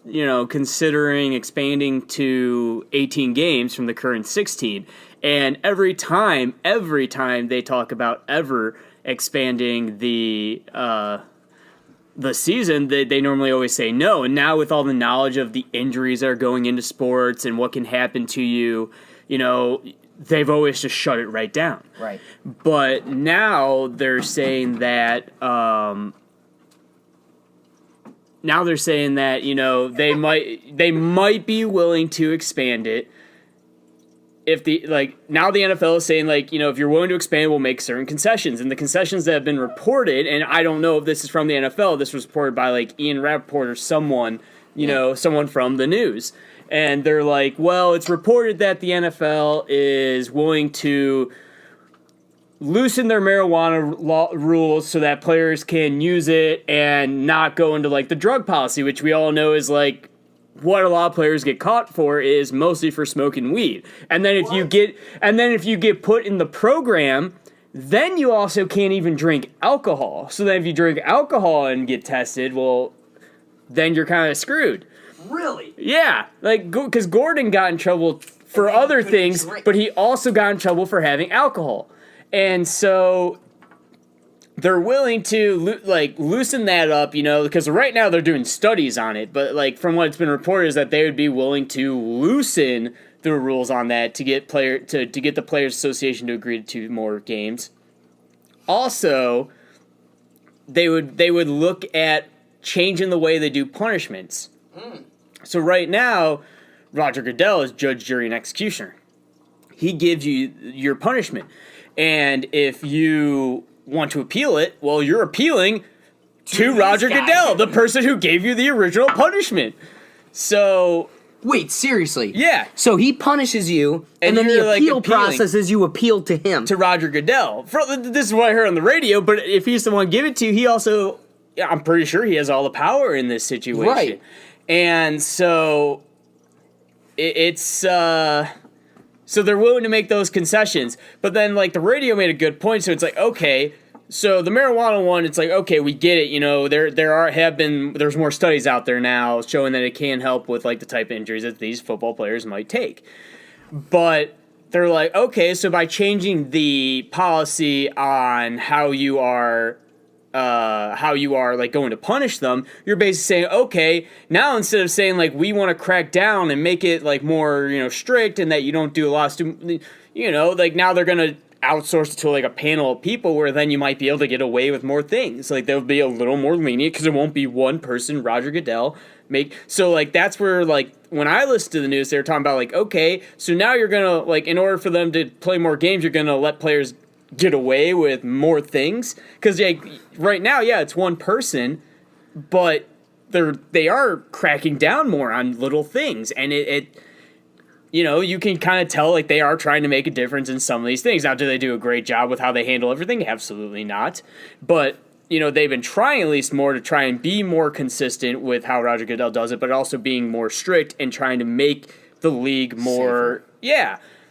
S2: considering expanding to 18 games from the current 16. And every time they talk about ever expanding the season, they normally always say no. And now with all the knowledge of the injuries that are going into sports and what can happen to you, they've always just shut it right down.
S1: Right.
S2: But now they're saying that they might be willing to expand it. If now the NFL is saying, if you're willing to expand, we'll make certain concessions. And the concessions that have been reported, and I don't know if this is from the NFL, this was reported by, Ian Rappaport or someone, someone from the news. And they're like, well, it's reported that the NFL is willing to loosen their marijuana rules so that players can use it and not go into like the drug policy, which we all know is like what a lot of players get caught for is mostly for smoking weed. And then if you get put in the program, then you also can't even drink alcohol. So then if you drink alcohol and get tested, well, then you're kind of screwed.
S1: Really?
S2: Yeah, like because Gordon got in trouble for other things, but he also got in trouble for having alcohol. And so they're willing to loosen that up, because right now they're doing studies on it. But like from what it's been reported is that they would be willing to loosen the rules on that to get the Players Association to agree to more games. Also, they would look at changing the way they do punishments. So right now, Roger Goodell is judge, jury, and executioner. He gives you your punishment. And if you want to appeal it, well, you're appealing to Roger Goodell, the person who gave you the original punishment. So...
S1: Wait, seriously?
S2: Yeah.
S1: So he punishes you, and then the appeal process is you appeal to him.
S2: To Roger Goodell. This is what I heard on the radio, but if he's the one give it to, he also... I'm pretty sure he has all the power in this situation.
S1: Right.
S2: And so... So they're willing to make those concessions. But then, like, the radio made a good point, so it's like, okay, so the marijuana one, it's like, okay, we get it, there's more studies out there now showing that it can help with, like, the type of injuries that these football players might take. But they're like, okay, so by changing the policy on how you are like going to punish them, you're basically saying, okay, now instead of saying like we want to crack down and make it like more strict and that you don't do a lot of like now they're gonna outsource it to like a panel of people where then you might be able to get away with more things. Like they'll be a little more lenient because it won't be one person, Roger Goodell, so like that's where like when I listened to the news they were talking about like, okay, so now you're gonna like in order for them to play more games you're gonna let players get away with more things because right now it's one person, but they are cracking down more on little things, and it you can kind of tell like they are trying to make a difference in some of these things. Now, do they do a great job with how they handle everything? Absolutely not. But they've been trying at least more to try and be more consistent with how Roger Goodell does it, but also being more strict and trying to make the league more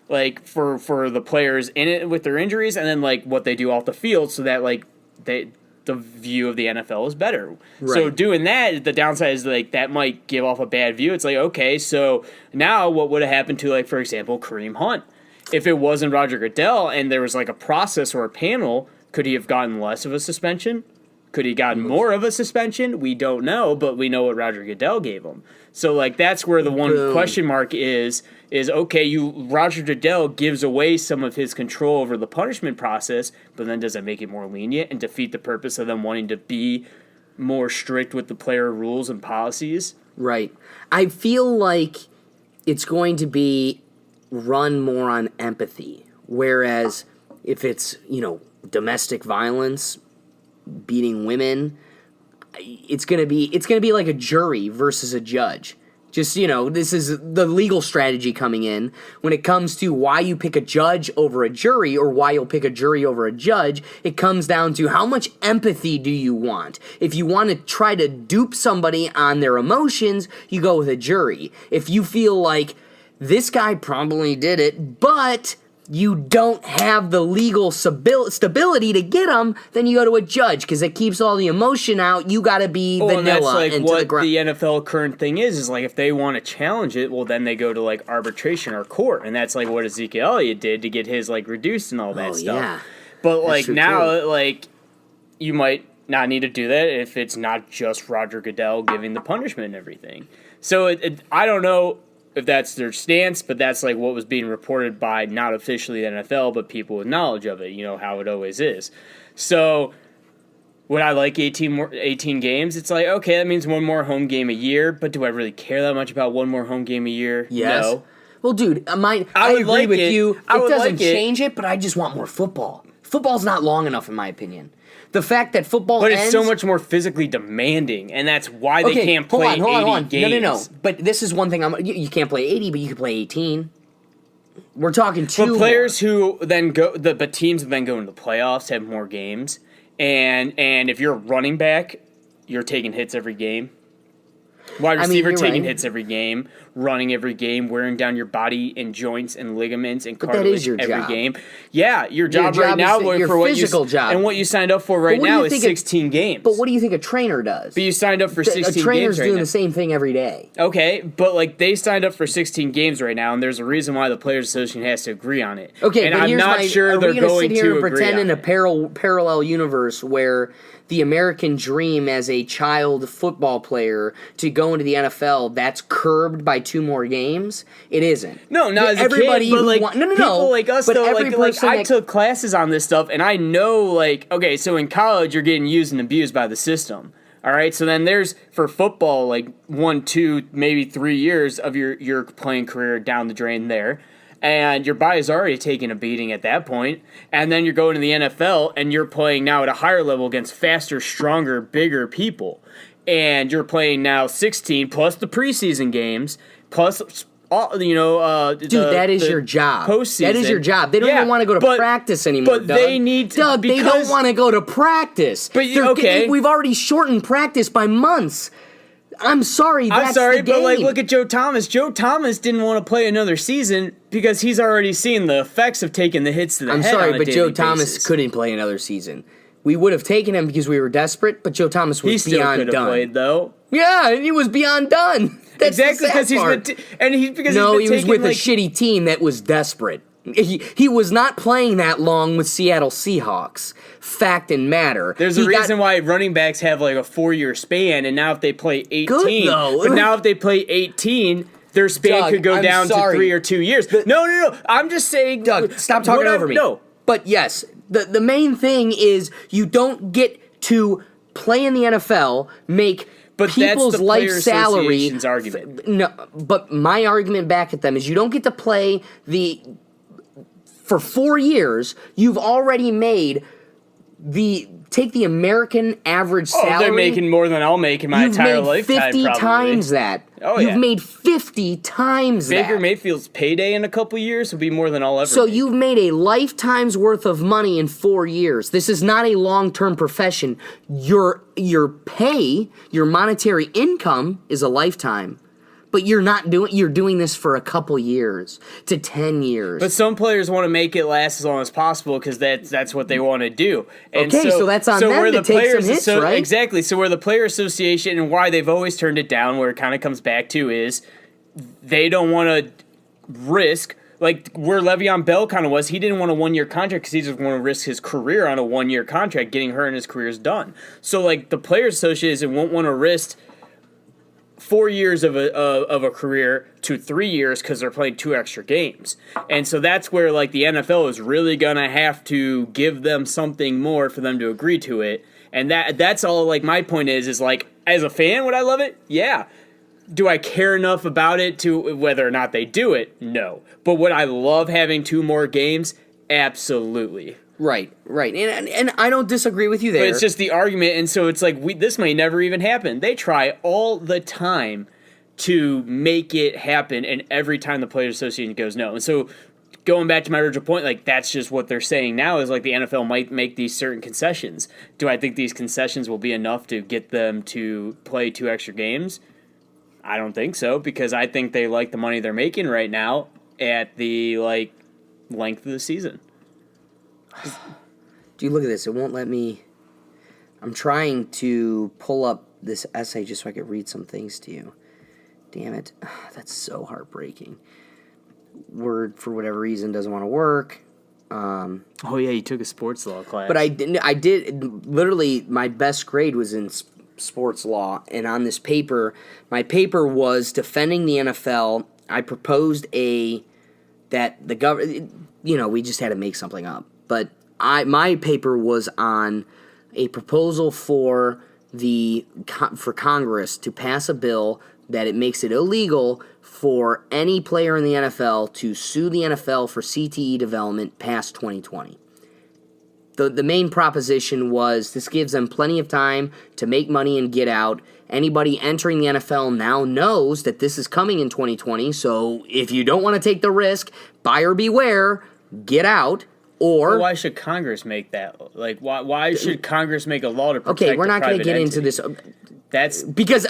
S2: like for the players in it with their injuries, and then like what they do off the field, so that like the view of the NFL is better. Right. So doing that, the downside is like that might give off a bad view. It's like, okay, so now what would have happened to like for example Kareem Hunt if it wasn't Roger Goodell and there was like a process or a panel? Could he have gotten less of a suspension? Could he gotten more of a suspension? We don't know, but we know what Roger Goodell gave him. So like that's where the one question mark is okay, Roger Goodell gives away some of his control over the punishment process, but then does it make it more lenient and defeat the purpose of them wanting to be more strict with the player rules and policies?
S1: Right. I feel like it's going to be run more on empathy, whereas if it's, domestic violence, beating women, it's gonna be like a jury versus a judge. Just, this is the legal strategy coming in. When it comes to why you pick a judge over a jury or why you'll pick a jury over a judge, it comes down to how much empathy do you want. If you want to try to dupe somebody on their emotions, you go with a jury. If you feel like this guy probably did it, but you don't have the legal stability to get them, then you go to a judge because it keeps all the emotion out. You got to be vanilla.
S2: And that's like
S1: and
S2: what
S1: to the ground.
S2: The NFL current thing is like if they want to challenge it, well then they go to like arbitration or court, and that's like what Ezekiel Elliott did to get his like reduced and all that stuff. Yeah. But like now, like you might not need to do that if it's not just Roger Goodell giving the punishment and everything. So I don't know if that's their stance, but that's like what was being reported by not officially the NFL, but people with knowledge of it, how it always is. So would I like 18 games? It's like, okay, that means one more home game a year, but do I really care that much about one more home game a year?
S1: Yes.
S2: No.
S1: Well, dude, I agree with you. It doesn't change it, but I just want more football. Football's not long enough, in my opinion. The fact that football
S2: But it's so much more physically demanding, and that's why they can't play 80 games.
S1: No. But this is one thing. You can't play 80, but you can play 18. We're talking two.
S2: But players who then but teams that then go into the playoffs have more games, and if you're a running back, you're taking hits every game. Wide receiver taking hits every game, running every game, wearing down your body and joints and ligaments and cartilage every game. Yeah, your job right now for what you job. And what you signed up for right now is 16 games.
S1: But what do you think a trainer does?
S2: But you signed up for 16 games.
S1: A trainer's doing the same thing every day.
S2: Okay, but like they signed up for 16 games right now, and there's a reason why the Players Association has to agree on it.
S1: Okay,
S2: and
S1: but
S2: I'm not sure they're going to agree
S1: pretend in a parallel universe where the American dream as a child football player to go into the NFL, that's curbed by 2 more games? It isn't.
S2: No, not as everybody, a kid, but like people like us, though, like I took classes on this stuff, and I know, like, okay, so in college, you're getting used and abused by the system. All right, so then there's, for football, like 1, 2, maybe 3 years of your playing career down the drain there. And your body's already taking a beating at that point. And then you're going to the NFL, and you're playing now at a higher level against faster, stronger, bigger people. And you're playing now 16 plus the preseason games, plus all, dude,
S1: that is your job.
S2: Postseason.
S1: That is your job. They don't even want to go to practice anymore,
S2: But they need to.
S1: Doug, they don't want to go to practice.
S2: But
S1: we've already shortened practice by months. I'm sorry, the game.
S2: But like, look at Joe Thomas. Joe Thomas didn't want to play another season because he's already seen the effects of taking the hits to the head.
S1: I'm sorry, but Joe Thomas couldn't play another season. We would have taken him because we were desperate, but Joe Thomas was beyond done. He still could have played,
S2: though.
S1: Yeah, and he was beyond done. That's
S2: exactly because he
S1: was with a shitty team that was desperate. He was not playing that long with Seattle Seahawks. Fact and matter.
S2: There's a reason why running backs have like a 4-year span, and now if they play 18, but now if they play 18, their span could go down to 3 or 2 years. No. I'm just saying,
S1: Doug, stop talking over me. No, but yes, the main thing is you don't get to play in the NFL, make. But people's
S2: that's the
S1: life salary.
S2: Argument.
S1: No, but my argument back at them is you don't get to play for 4 years. You've already made take the American average salary.
S2: Oh, they're making more than I'll make in my entire lifetime.
S1: You've made 50 times that.
S2: Oh,
S1: You've made 50 times that.
S2: Baker Mayfield's payday in a couple years will be more than I'll ever
S1: So
S2: make.
S1: you've made a lifetime's worth of money in 4 years. This is not a long-term profession. Your pay, your monetary income is a lifetime. But you're doing this for a couple years to 10 years.
S2: But some players want to make it last as long as possible because that's what they want to do. And
S1: so that's on them to take some hits, right?
S2: Exactly. So where the Player Association and why they've always turned it down, where it kind of comes back to is they don't want to risk, like where Le'Veon Bell kind of was. He didn't want a 1-year contract because he just want to risk his career on a 1-year contract, getting hurt and his career's done. So like the Player Association won't want to risk 4 years of a career to 3 years because they're playing 2 extra games. And so that's where like the NFL is really gonna have to give them something more for them to agree to it. And that's all. Like my point is like, as a fan, would I love it? Yeah. Do I care enough about it to whether or not they do it? No. But would I love having 2 more games? Absolutely.
S1: Right. And I don't disagree with you there.
S2: But it's just the argument, and so it's like, this may never even happen. They try all the time to make it happen, and every time the Players Association goes no. And so going back to my original point, like that's just what they're saying now is like the NFL might make these certain concessions. Do I think these concessions will be enough to get them to play 2 extra games? I don't think so, because I think they like the money they're making right now at the like length of the season.
S1: Dude, look at this. It won't let me. I'm trying to pull up this essay just so I could read some things to you. Damn it. That's so heartbreaking. Word, for whatever reason, doesn't want to work.
S2: Oh, yeah, you took a sports law class.
S1: But I did. Literally, my best grade was in sports law. And on this paper, my paper was defending the NFL. I proposed that the government, we just had to make something up. But my paper was on a proposal for Congress to pass a bill that it makes it illegal for any player in the NFL to sue the NFL for CTE development past 2020. the main proposition was this gives them plenty of time to make money and get out. Anybody entering the NFL now knows that this is coming in 2020, so if you don't want to take the risk, buyer beware, get out. Or
S2: well, why should Congress make that? Like, why should Congress make a law to protect?
S1: Okay, we're not going to get into this.
S2: That's
S1: because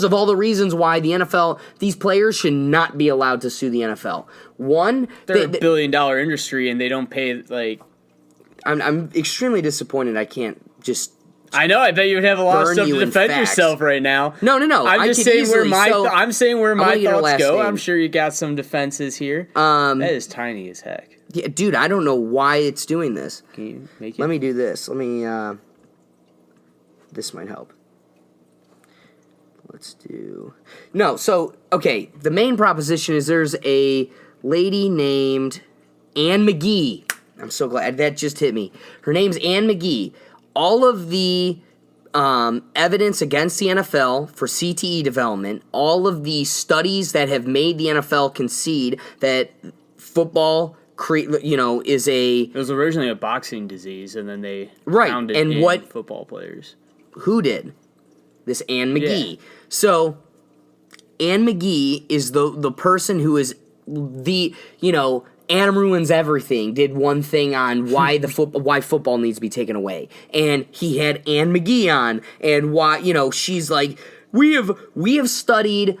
S1: of all the reasons why the NFL, these players should not be allowed to sue the NFL. One,
S2: they're a $1 billion industry and they don't pay like.
S1: I'm extremely disappointed. I can't just.
S2: I know. I bet you would have a lot of stuff to defend yourself right now.
S1: No.
S2: I'm just saying where my I'm saying where my thoughts go.
S1: Name.
S2: I'm sure you got some defenses here. That is tiny as heck.
S1: Yeah, dude, I don't know why it's doing this.
S2: Can you make it?
S1: Let me do this. Let me. This might help. Let's do. No, so okay. The main proposition is there's a lady named Ann Mcgee. I'm so glad that just hit me. Her name's Ann Mcgee. All of the evidence against the NFL for CTE development, all of the studies that have made the NFL concede that football, is a.
S2: It was originally a boxing disease, and then they
S1: found it in
S2: football players.
S1: Who did? This Ann Mcgee.
S2: Yeah.
S1: So, Ann Mcgee is the person who is Adam Ruins Everything did one thing on why why football needs to be taken away, and he had Ann Mcgee on, and why she's like we have studied.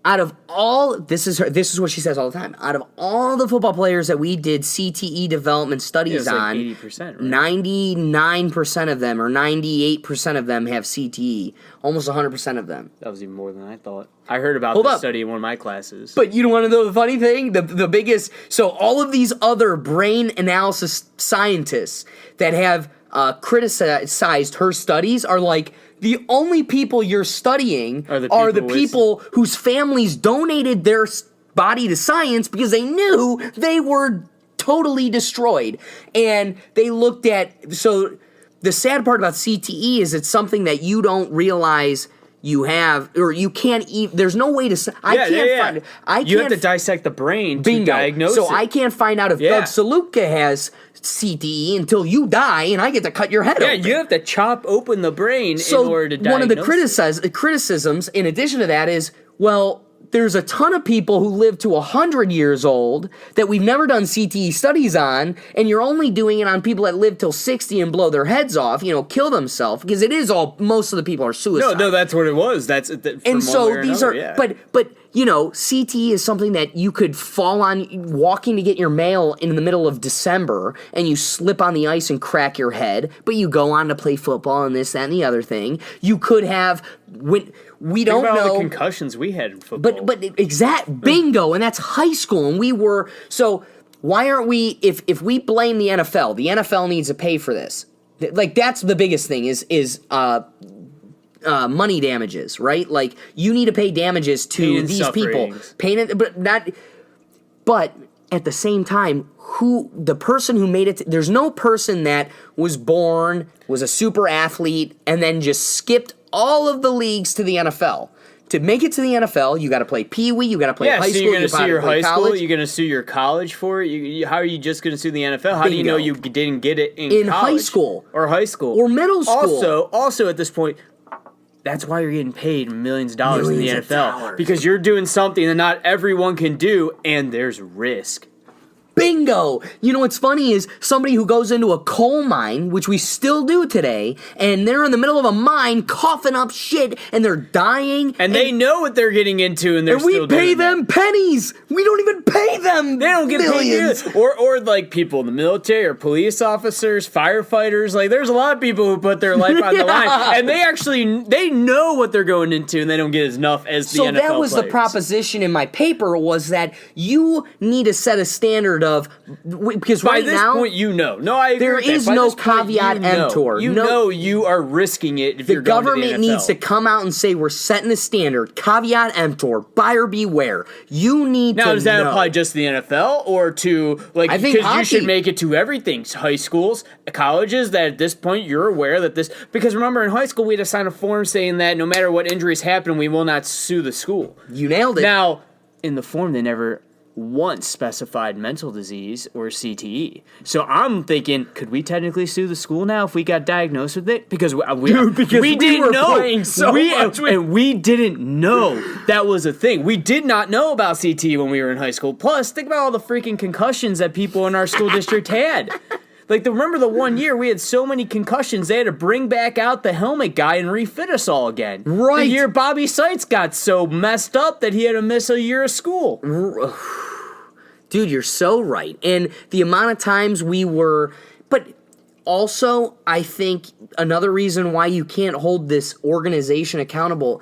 S1: Out of all, this is what she says all the time. Out of all the football players that we did CTE development studies on,
S2: 80%, right?
S1: 99% of them or 98% of them have CTE. Almost 100% of them.
S2: That was even more than I thought. I heard about this study in one of my classes.
S1: But you don't want to know the funny thing? The biggest... So all of these other brain analysis scientists that have criticized her studies are like... The only people you're studying are the people whose families donated their body to science because they knew they were totally destroyed. And they looked at... So the sad part about CTE is it's something that you don't realize you have, or you can't even... There's no way to...
S2: You have to dissect the brain to diagnose it.
S1: So I can't find out if Doug Sluka has... CTE until you die, and I get to cut your head open.
S2: Yeah, you have to chop open the brain in order to diagnose
S1: one of the criticisms, in addition to that, is, well, there's a ton of people who live to 100 years old that we've never done CTE studies on, and you're only doing it on people that live till 60 and blow their heads off, kill themselves, because it is all, most of the people are suicide.
S2: No, that's what it was. That's
S1: and so these are, but CTE is something that you could fall on walking to get your mail in the middle of December, and you slip on the ice and crack your head, but you go on to play football and this, that, and the other thing. You could have... We don't know
S2: all the concussions we had in football.
S1: But bingo, and that's high school, and we were... So why aren't we... If we blame the NFL needs to pay for this. Like, that's the biggest thing is money damages, right? Like, you need to pay damages to these people. But at the same time, the person who made it... There's no person that was born, was a super athlete, and then just skipped all of the leagues to the NFL. To make it to the NFL, you got to play Pee Wee, you got to play high school.
S2: So you're going to sue your high school,
S1: college.
S2: you're going to sue your college for it. How are you just going to sue the NFL? How do you know you didn't get it in college?
S1: High school
S2: or high school
S1: or middle school?
S2: Also at this point, that's why you're getting paid millions of dollars in the NFL because you're doing something that not everyone can do, and there's risk.
S1: Bingo! You know what's funny is somebody who goes into a coal mine, which we still do today, and they're in the middle of a mine coughing up shit, and they're dying.
S2: And they know what they're getting into, and they're still doing it.
S1: And we pay them pennies! We don't even pay them
S2: They don't get
S1: millions.
S2: paid. Or like people in the military, or police officers, firefighters. Like, there's a lot of people who put their life on the line, and they know what they're going into, and they don't get enough as the NFL
S1: So that was
S2: players.
S1: the proposition in my paper, was that you need to set a standard of... Because
S2: by
S1: right
S2: this
S1: now,
S2: point, no, I agree
S1: there
S2: with that.
S1: is
S2: By
S1: no
S2: this point,
S1: caveat emptor.
S2: You know you are risking it if you're going to the NFL.
S1: The government needs to come out and say, we're setting a standard. Caveat emptor. Buyer beware. You need to know.
S2: Now, does that apply just to the NFL or to, like,
S1: I think
S2: because you
S1: hockey.
S2: should make it to everything. High schools, colleges, that at this point you're aware that this, because remember in high school we had to sign a form saying that no matter what injuries happen, we will not sue the school.
S1: You nailed it.
S2: Now, in the form they never once specified mental disease or CTE. So I'm thinking, could we technically sue the school now if we got diagnosed with it? Because we didn't
S1: were
S2: know.
S1: playing so much with-
S2: And we didn't know that was a thing. We did not know about CTE when we were in high school. Plus, think about all the freaking concussions that people in our school district had. Like, remember the one year we had so many concussions, they had to bring back out the helmet guy and refit us all again.
S1: Right.
S2: The year Bobby Seitz got so messed up that he had to miss a year of school.
S1: Dude, you're so right. And the amount of times we were... But also, I think another reason why you can't hold this organization accountable...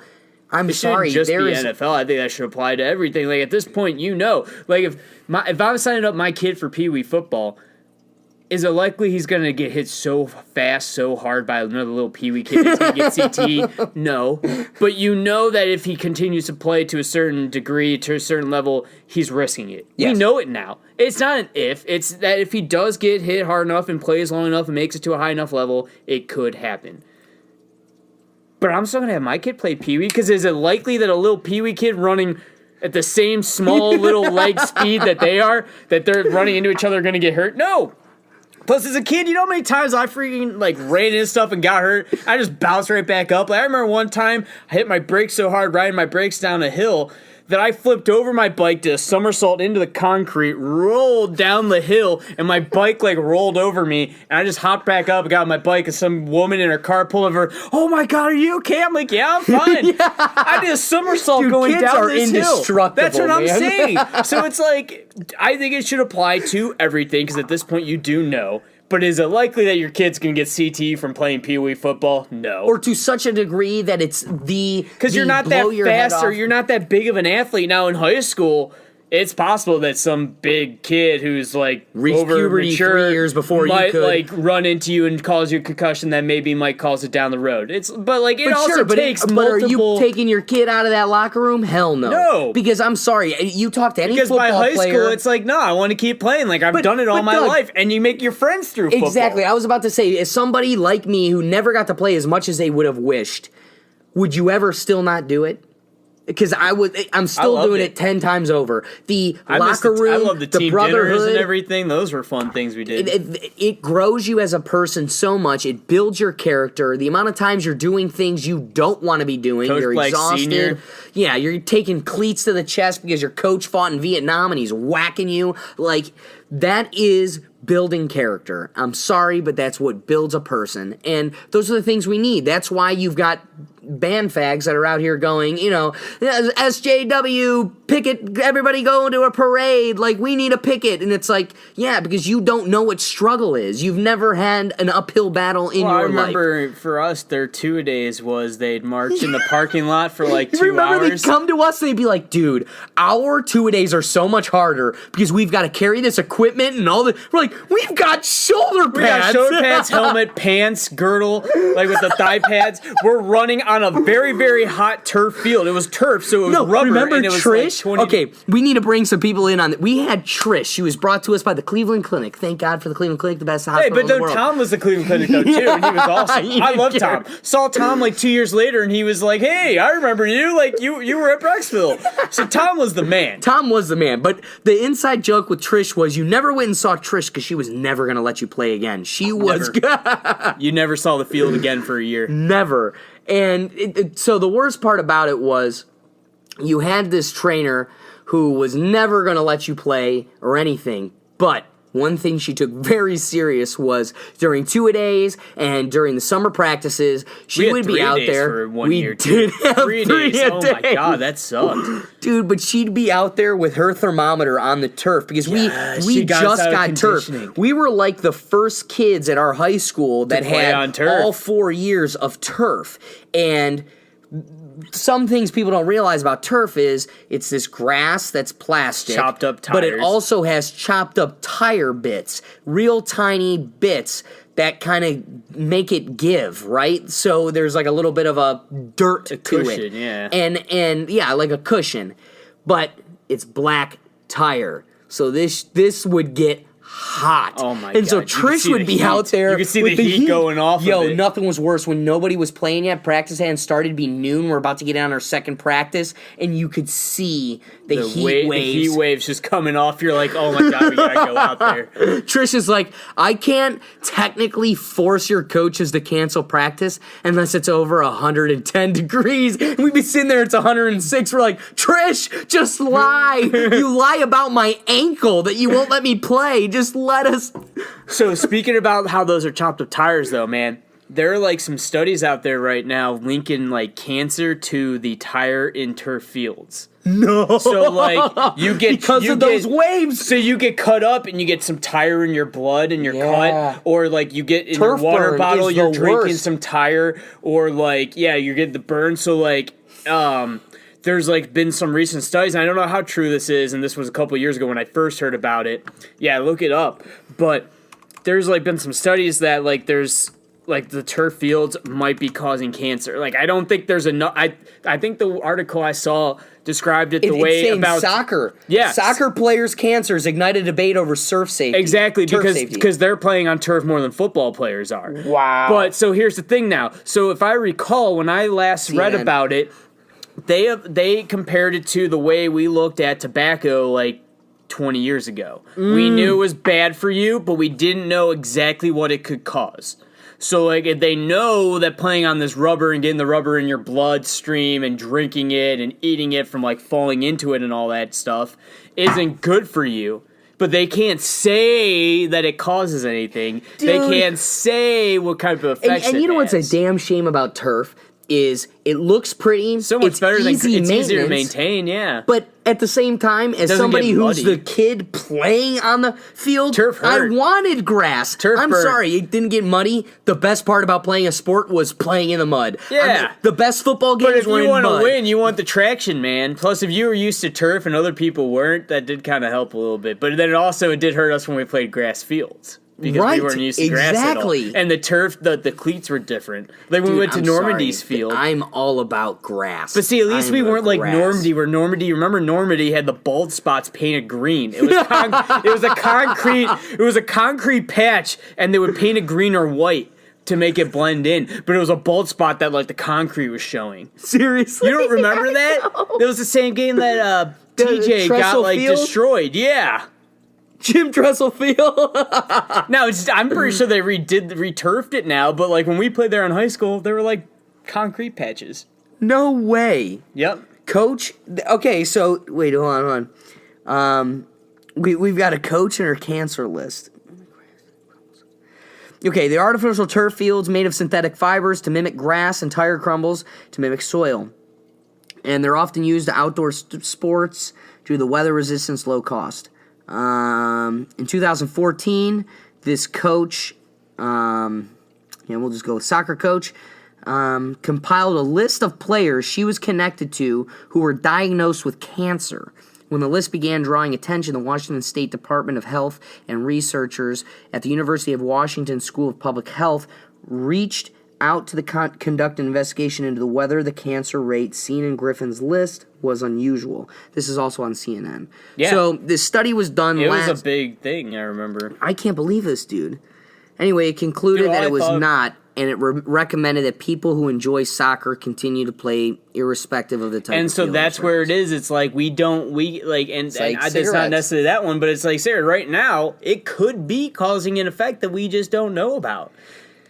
S1: I'm sorry,
S2: Just
S1: there
S2: be
S1: is...
S2: NFL. I think that should apply to everything. Like, at this point, you know. Like, if I was signing up my kid for Pee Wee football... Is it likely he's going to get hit so fast, so hard by another little peewee kid that's going to get CTE? No. But you know that if he continues to play to a certain degree, to a certain level, he's risking it.
S1: Yes.
S2: We know it now. It's not an if. It's that if he does get hit hard enough and plays long enough and makes it to a high enough level, it could happen. But I'm still going to have my kid play peewee because is it likely that a little peewee kid running at the same small little leg speed that they are, that they're running into each other are going to get hurt? No. Plus, as a kid, you know how many times I freaking, ran into stuff and got hurt? I just bounced right back up. Like, I remember one time I hit my brakes so hard riding my brakes down a hill that I flipped over my bike, did a somersault into the concrete, rolled down the hill, and my bike, rolled over me, and I just hopped back up and got on my bike, and some woman in her car pulled over, "Oh my God, are you okay?" I'm like, "Yeah, I'm fine." Yeah. I did a somersault going
S1: kids
S2: down
S1: are
S2: this hill.
S1: indestructible,
S2: That's what I'm
S1: man.
S2: saying. So it's like, I think it should apply to everything, because at this point you do know. But is it likely that your kid's going to get CTE from playing Pee Wee football? No.
S1: Or to such a degree that it's
S2: because you're not that fast or you're not that big of an athlete now in high school. It's possible that some big kid who's
S1: reached puberty 3 years before
S2: might
S1: you could
S2: run into you and cause you a concussion that maybe might cause it down the road. It also takes multiple.
S1: But are you taking your kid out of that locker room? Hell no.
S2: No.
S1: Because I'm sorry, you talk to any
S2: because
S1: football
S2: by high
S1: player,
S2: school, it's like, no, I want to keep playing. I've done it all my
S1: Doug,
S2: life, and you make your friends through football.
S1: Exactly. I was about to say, as somebody like me who never got to play as much as they would have wished, would you ever still not do it? Because I'm still doing it 10 times over. The locker room,
S2: I love the team
S1: brotherhood,
S2: dinners and everything. Those were fun things we did.
S1: It grows you as a person so much. It builds your character. The amount of times you're doing things you don't want to be doing.
S2: Coach
S1: you're
S2: Black
S1: exhausted.
S2: Senior.
S1: Yeah, you're taking cleats to the chest because your coach fought in Vietnam and he's whacking you. That is building character. I'm sorry, but that's what builds a person. And those are the things we need. That's why you've got band fags that are out here going, SJW, picket, everybody go to a parade, we need a picket. And it's yeah, because you don't know what struggle is. You've never had an uphill battle in your life.
S2: I remember for us, their two-a-days was they'd march in the parking lot for 2
S1: Remember
S2: hours.
S1: They'd come to us and they'd be like, dude, our two-a-days are so much harder because we've got to carry this equipment and all the... We're like, we've got shoulder pads.
S2: We got shoulder pads, helmet, pants, girdle, with the thigh pads. We're running on a very, very hot turf field. It was turf, so it was rubber.
S1: Remember
S2: and it was
S1: Trish?
S2: 20...
S1: Okay, we need to bring some people in on that. We had Trish. She was brought to us by the Cleveland Clinic. Thank God for the Cleveland Clinic, the best hospital in the world.
S2: Tom was the Cleveland Clinic, though, too, and he was awesome. I love Tom. Saw Tom, 2 years later, and he was like, hey, I remember you. You were at Brecksville. So Tom was the man.
S1: Tom was the man. But the inside joke with Trish was you never went and saw Trish because she was never going to let you play again. She was...
S2: You never saw the field again for a year.
S1: Never. And so the worst part about it was you had this trainer who was never going to let you play or anything, but one thing she took very serious was during two-a-days and during the summer practices, she would be out there.
S2: For 1 year,
S1: did have
S2: 3 days. Oh
S1: day.
S2: my God, that sucked.
S1: Dude, but she'd be out there with her thermometer on the turf because we just got turf. We were like the first kids at our high school that had all 4 years of turf. And some things people don't realize about turf is it's this grass that's plastic.
S2: Chopped up tires.
S1: But it also has chopped up tire bits, real tiny bits that kind of make it give, right? So there's a little bit of a dirt to
S2: cushion,
S1: it.
S2: Yeah.
S1: And yeah, like a cushion. But it's black tire. So this would get hot.
S2: Oh my
S1: And so
S2: God. You could
S1: Trish
S2: see
S1: would
S2: the
S1: be
S2: heat.
S1: out there.
S2: You could see
S1: with
S2: the heat going off of
S1: Yo,
S2: it.
S1: nothing was worse when nobody was playing yet. Practice hadn't started. It'd be noon. We're about to get on our second practice, and you could see the heat waves.
S2: The heat waves just coming off. You're like, oh my God, we gotta go out there.
S1: Trish is like, I can't technically force your coaches to cancel practice unless it's over 110 degrees. And we'd be sitting there, it's 106. We're like, Trish, just lie. You lie about my ankle that you won't let me play. Just let us.
S2: So speaking about how those are chopped up tires, though, man, there are like some studies out there right now linking like cancer to the tire in turf fields.
S1: No.
S2: So like you get
S1: those waves.
S2: So you get cut up and you get some tire in your blood and your cut, or like you get in
S1: Turf
S2: your water
S1: burn
S2: bottle
S1: is
S2: you're
S1: the
S2: drinking
S1: worst.
S2: some tire, or like you get the burn. So like there's like been some recent studies, and I don't know how true this is, and this was a couple years ago when I first heard about it. Yeah, look it up. But there's like been some studies that like there's like the turf fields might be causing cancer. Like I don't think there's enough. I think the article I saw described it the
S1: It's
S2: way
S1: saying
S2: about
S1: soccer.
S2: Yeah,
S1: Soccer players' cancers ignite a debate over turf safety.
S2: Exactly,
S1: Turf safety.
S2: because they're playing on turf more than football players are.
S1: Wow.
S2: But so here's the thing now. So if I recall, when I last read
S1: CNN.
S2: about it, they compared it to the way we looked at tobacco like 20 years ago. We knew it was bad for you, but we didn't know exactly what it could cause. So, like, if they know that playing on this rubber and getting the rubber in your bloodstream and drinking it and eating it from, like, falling into it and all that stuff isn't good for you, but they can't say that it causes anything.
S1: Dude.
S2: They can't say what kind of effects
S1: And you know what's a
S2: has.
S1: damn shame about turf is it looks pretty.
S2: So much
S1: it's
S2: better than
S1: easy
S2: it's easier to
S1: maintenance,
S2: maintain, yeah.
S1: But at the same time, as
S2: Doesn't
S1: somebody
S2: get
S1: who's
S2: muddy.
S1: the kid playing on the field,
S2: Turf
S1: I
S2: hurt.
S1: wanted grass.
S2: Turf
S1: I'm
S2: burn.
S1: sorry, it didn't get muddy. The best part about playing a sport was playing in the mud.
S2: Yeah.
S1: The best football games
S2: But if
S1: were
S2: you
S1: in
S2: want to
S1: mud.
S2: win, you want the traction, man. Plus, if you were used to turf and other people weren't, that did kind of help a little bit. But then it did hurt us when we played grass fields. Because
S1: Right,
S2: we weren't used to grass at all.
S1: exactly.
S2: And the turf, the cleats were different. Like when we went to
S1: I'm
S2: Normandy's
S1: sorry,
S2: field.
S1: I'm all about grass.
S2: But see, at least we weren't like Normandy, where Normandy, remember Normandy had the bald spots painted green. It was it was a concrete patch, and they would paint it green or white to make it blend in. But it was a bald spot that like the concrete was showing.
S1: Seriously?
S2: You don't remember that? That was the same game that TJ got
S1: Trestle
S2: like
S1: Field?
S2: destroyed. Yeah.
S1: Jim Trestle Field.
S2: No, I'm pretty sure they returfed it now, but like when we played there in high school, there were like concrete patches.
S1: No way.
S2: Yep.
S1: Coach, okay, so wait, hold on. We've got a coach in our cancer list. Okay, the artificial turf fields made of synthetic fibers to mimic grass and tire crumbles to mimic soil. And they're often used to outdoor sports due to the weather resistance, low cost. In 2014, this coach, we'll just go with soccer coach, compiled a list of players she was connected to who were diagnosed with cancer. When the list began drawing attention, the Washington State Department of Health and researchers at the University of Washington School of Public Health reached out to conduct an investigation into whether the cancer rate seen in Griffin's list was unusual. This is also on CNN.
S2: Yeah.
S1: So this study was done
S2: It was a big thing, I remember.
S1: I can't believe this, dude. Anyway, it concluded
S2: Dude,
S1: that it was
S2: thought-
S1: not, and it recommended that people who enjoy soccer continue to play irrespective of the type
S2: And
S1: of
S2: so
S1: field
S2: that's
S1: or
S2: where it
S1: surface.
S2: is. It's like and
S1: like
S2: it's not
S1: cigarettes.
S2: necessarily that one, but it's like, Sarah, right now, it could be causing an effect that we just don't know about.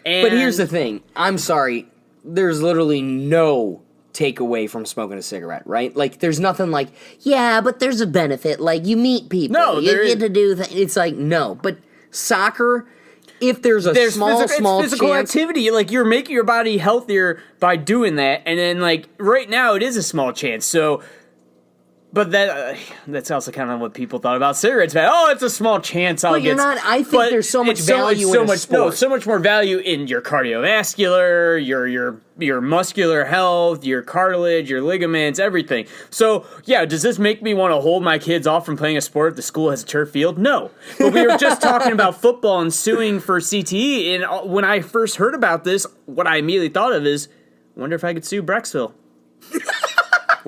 S2: And
S1: But here's the thing. I'm sorry. There's literally no takeaway from smoking a cigarette, right? Like, there's nothing like, yeah, but there's a benefit. Like, you meet people.
S2: No,
S1: you
S2: there
S1: get
S2: is-
S1: to do things. It's like, no. But soccer, if there's a
S2: there's
S1: small
S2: physical
S1: chance.
S2: activity. Like you're making your body healthier by doing that, and then like right now it is a small chance. So, but that's also kind of what people thought about cigarettes. But it's a small chance.
S1: But you're not. I think
S2: but
S1: there's so much
S2: it's
S1: value
S2: so
S1: in a
S2: much,
S1: sport.
S2: No, so much more value in your cardiovascular, your muscular health, your cartilage, your ligaments, everything. So yeah, does this make me want to hold my kids off from playing a sport if the school has a turf field? No. But we were just talking about football and suing for CTE, and when I first heard about this, what I immediately thought of is, wonder if I could sue Brecksville.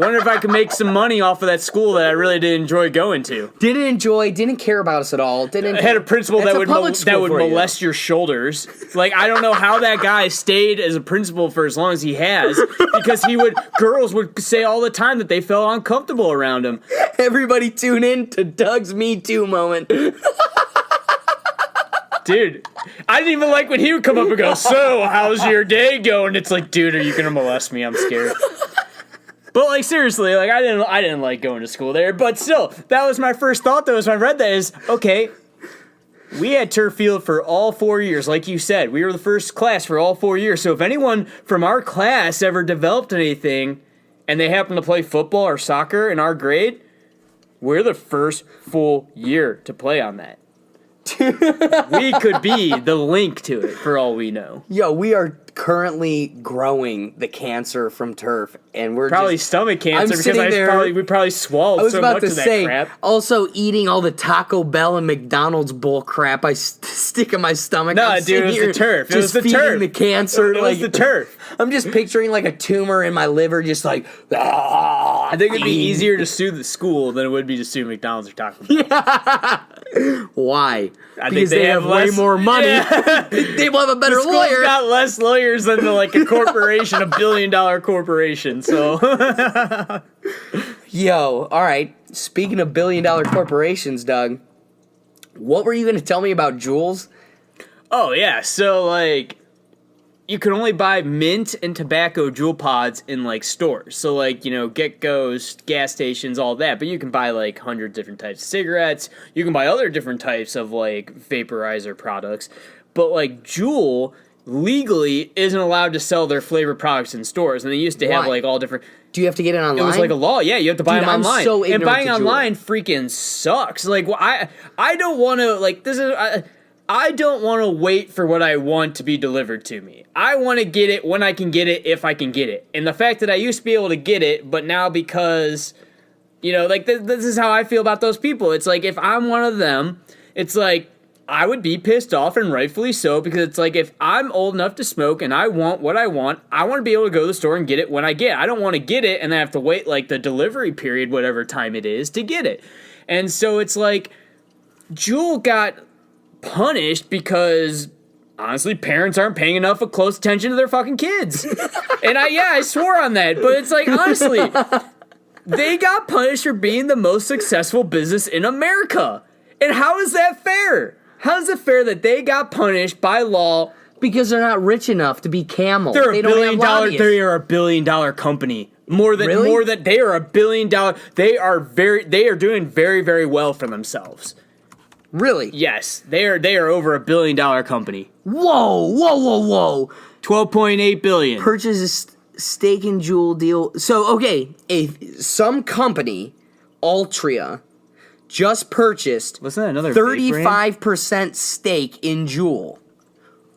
S2: Wonder if I could make some money off of that school that I really did enjoy going to.
S1: Didn't care about us at all.
S2: I had a principal that would molest your shoulders. Like, I don't know how that guy stayed as a principal for as long as he has, because girls would say all the time that they felt uncomfortable around him.
S1: Everybody tune in to Doug's Me Too moment.
S2: Dude, I didn't even like when he would come up and go, so, how's your day going? It's like, dude, are you gonna molest me? I'm scared. But, like, seriously, like, I didn't like going to school there. But still, that was my first thought, though, as I read that is, okay, we had turf field for all 4 years. Like you said, we were the first class for all 4 years. So if anyone from our class ever developed anything and they happened to play football or soccer in our grade, we're the first full year to play on that. We could be the link to it for all we know.
S1: Yo, we are currently growing the cancer from turf, and we're
S2: probably stomach cancer because we probably swallowed
S1: I was
S2: so
S1: about
S2: much
S1: to
S2: of that
S1: say,
S2: crap.
S1: Also eating all the Taco Bell and McDonald's bull crap I stick in my stomach.
S2: No, dude, it was the turf. It was the turf.
S1: The cancer.
S2: It was the turf.
S1: I'm just picturing like a tumor in my liver, just like.
S2: I think it'd be easier to sue the school than it would be to sue McDonald's or Taco Bell.
S1: Why?
S2: Because
S1: they have way more money.
S2: Yeah.
S1: They will have a better
S2: the school's
S1: lawyer.
S2: got less lawyers than like a corporation, $1 billion corporation. So,
S1: yo, all right. Speaking of $1 billion corporations, Doug, what were you going to tell me about Juuls?
S2: Oh yeah, so like, you can only buy mint and tobacco Juul pods in like stores. So like, you know, Get-Go's, gas stations, all that. But you can buy like 100 different types of cigarettes. You can buy other different types of like vaporizer products. But like Juul legally isn't allowed to sell their flavored products in stores. And they used to have like all different.
S1: Do you have to get it online?
S2: It was like a law. Yeah, you have to buy them online.
S1: I'm so ignorant
S2: and buying
S1: to
S2: online freaking sucks. Like, well, I don't want to like this is. I don't want to wait for what I want to be delivered to me. I want to get it when I can get it, if I can get it. And the fact that I used to be able to get it, but now because, you know, like this is how I feel about those people. It's like if I'm one of them, it's like I would be pissed off, and rightfully so, because it's like if I'm old enough to smoke and I want what I want to be able to go to the store and get it when I get it. I don't want to get it and then have to wait like the delivery period, whatever time it is, to get it. And so it's like Juul got punished because honestly parents aren't paying enough of close attention to their fucking kids. And I swore on that, but it's like honestly they got punished for being the most successful business in America. And how is that fair? How is it fair that they got punished by law
S1: because they're not rich enough to be Camel?
S2: They are a $1 billion company. They are $1 billion. They are doing very, very well for themselves.
S1: Really?
S2: Yes, they are over $1 billion company.
S1: Whoa.
S2: 12.8 billion.
S1: Purchase a stake in Juul deal. So, okay, some company, Altria, just purchased
S2: Wasn't that another
S1: 35% stake in Juul,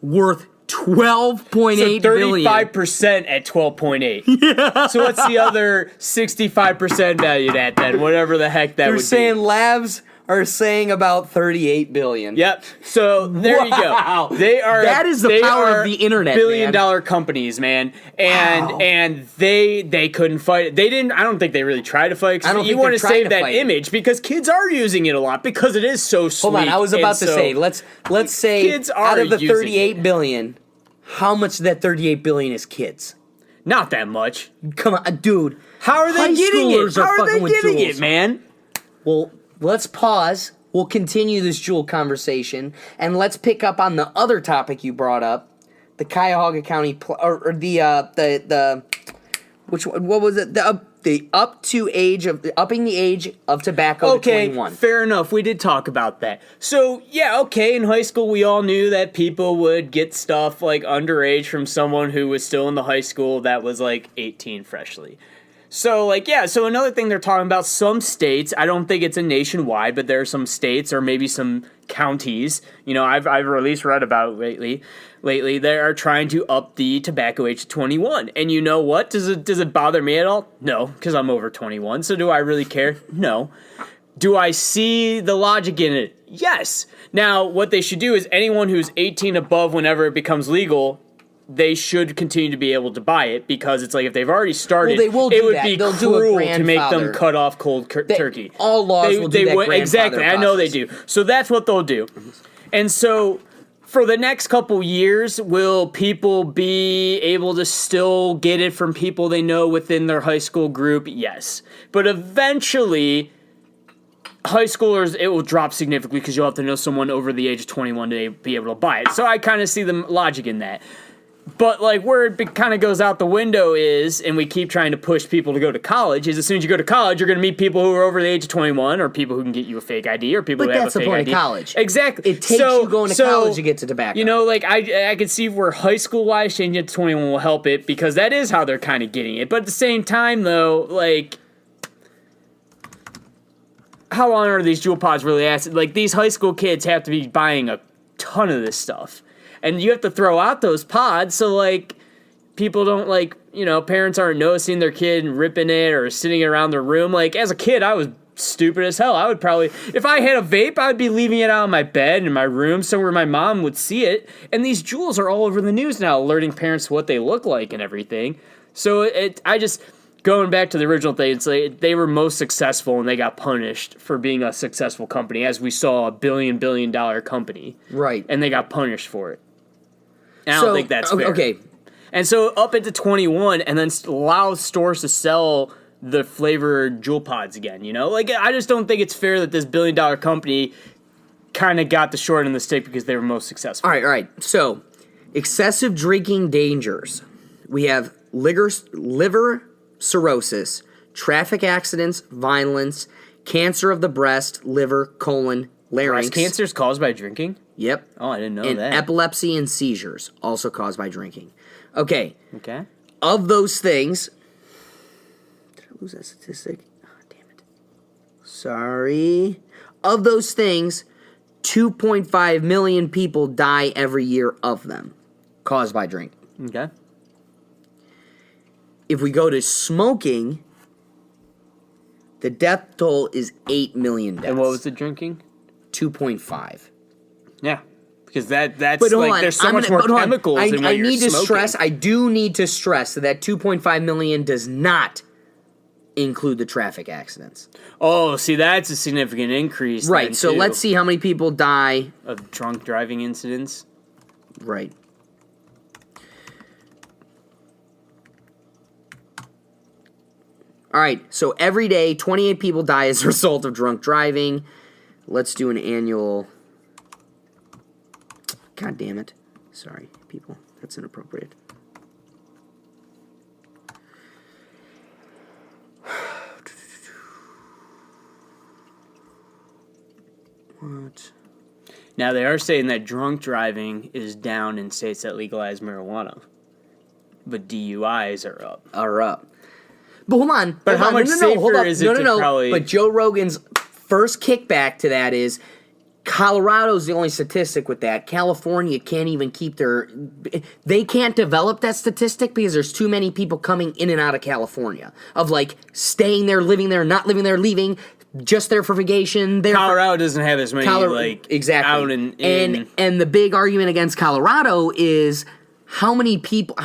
S1: worth $12.8 billion.
S2: 35% at 12.8. Yeah. So what's the other 65% valued at then? Whatever the heck that would be.
S1: You're saying labs are saying about 38 billion.
S2: Yep. So there you go.
S1: That is the power of the internet,
S2: billion-dollar companies, man. And they couldn't fight it. They didn't. I don't think they really tried to fight. You want to save that image because kids are using it a lot because it is so sweet.
S1: Hold on, I was about to say let's say
S2: kids
S1: out of the 38 billion, how much of that 38 billion is kids?
S2: Not that much.
S1: Come on, dude.
S2: How are they getting it? How are they getting it, man?
S1: Well, let's pause. We'll continue this Juul conversation, and let's pick up on the other topic you brought up, the Cuyahoga County, or the which one? What was it? Upping the age of tobacco to 21.
S2: Okay, fair enough. We did talk about that. So yeah, okay. In high school, we all knew that people would get stuff like underage from someone who was still in the high school that was like 18 freshly. So, like, yeah, so another thing they're talking about, some states, I don't think it's a nationwide, but there are some states or maybe some counties, you know, I've at least read about lately, they are trying to up the tobacco age to 21. And you know what? Does it bother me at all? No, because I'm over 21. So do I really care? No. Do I see the logic in it? Yes. Now, what they should do is anyone who's 18 above whenever it becomes legal, they should continue to be able to buy it because it's like if they've already started,
S1: Well, they will
S2: it
S1: do
S2: would
S1: that.
S2: be
S1: They'll do a
S2: cruel to make them
S1: grandfather.
S2: cut off cold turkey.
S1: All laws will do that grandfather
S2: exactly. I know they
S1: process.
S2: do. So that's what they'll do. And so for the next couple years, will people be able to still get it from people they know within their high school group? Yes. But eventually, high schoolers, it will drop significantly because you'll have to know someone over the age of 21 to be able to buy it. So I kind of see the logic in that. But, like, where it kind of goes out the window is, and we keep trying to push people to go to college, is as soon as you go to college, you're going to meet people who are over the age of 21, or people who can get you a fake ID, or people
S1: But
S2: who have a
S1: that's the
S2: fake
S1: point
S2: ID.
S1: of college.
S2: Exactly.
S1: It takes you going to college to get to tobacco.
S2: You know, like, I could see where high school-wise changing it to 21 will help it, because that is how they're kind of getting it. But at the same time, though, like, how long are these jewel pods really lasting? Like, these high school kids have to be buying a ton of this stuff. And you have to throw out those pods, so, like, people don't, like, you know, parents aren't noticing their kid ripping it or sitting it around their room. Like, as a kid, I was stupid as hell. I would probably, if I had a vape, I would be leaving it out on my bed in my room somewhere my mom would see it. And these jewels are all over the news now, alerting parents what they look like and everything. So going back to the original thing, it's like they were most successful and they got punished for being a successful company, as we saw a $1 billion company.
S1: Right.
S2: And they got punished for it. And I don't think that's fair.
S1: Okay.
S2: And so up into 21 and then allow stores to sell the flavored jewel pods again, you know? Like, I just don't think it's fair that this $1 billion company kind of got the short end of the stick because they were most successful.
S1: All right. So, excessive drinking dangers. We have liver cirrhosis, traffic accidents, violence, cancer of the breast, liver, colon, larynx.
S2: Breast cancer is caused by drinking?
S1: Yep.
S2: Oh, I didn't know
S1: and
S2: that.
S1: Epilepsy and seizures, also caused by drinking. Okay.
S2: Okay.
S1: Of those things... Did I lose that statistic? Oh, damn it. Sorry. Of those things, 2.5 million people die every year of them, caused by drinking.
S2: Okay.
S1: If we go to smoking, the death toll is 8 million deaths.
S2: And what was the drinking?
S1: 2.5.
S2: Yeah. Because that's
S1: But hold
S2: like,
S1: on,
S2: there's so much more chemicals in what
S1: I
S2: you're
S1: need to
S2: smoking.
S1: stress, I do need to stress that 2.5 million does not include the traffic accidents.
S2: Oh, see, that's a significant increase.
S1: Right,
S2: then,
S1: so
S2: too,
S1: let's see how many people die.
S2: of drunk driving incidents.
S1: Right. All right, so every day, 28 people die as a result of drunk driving. Let's do an annual... God damn it. Sorry, people. That's inappropriate. What?
S2: Now, they are saying that drunk driving is down in states that legalize marijuana. But DUIs are up.
S1: Are up. But hold on.
S2: But
S1: hold
S2: how
S1: on.
S2: much safer
S1: hold up.
S2: is it to probably...
S1: But Joe Rogan's first kickback to that is Colorado's the only statistic with that. California can't even keep their... They can't develop that statistic because there's too many people coming in and out of California. Of, like, staying there, living there, not living there, leaving, just there for vacation.
S2: Colorado doesn't have as many,
S1: exactly.
S2: out in...
S1: And the big argument against Colorado is how many people...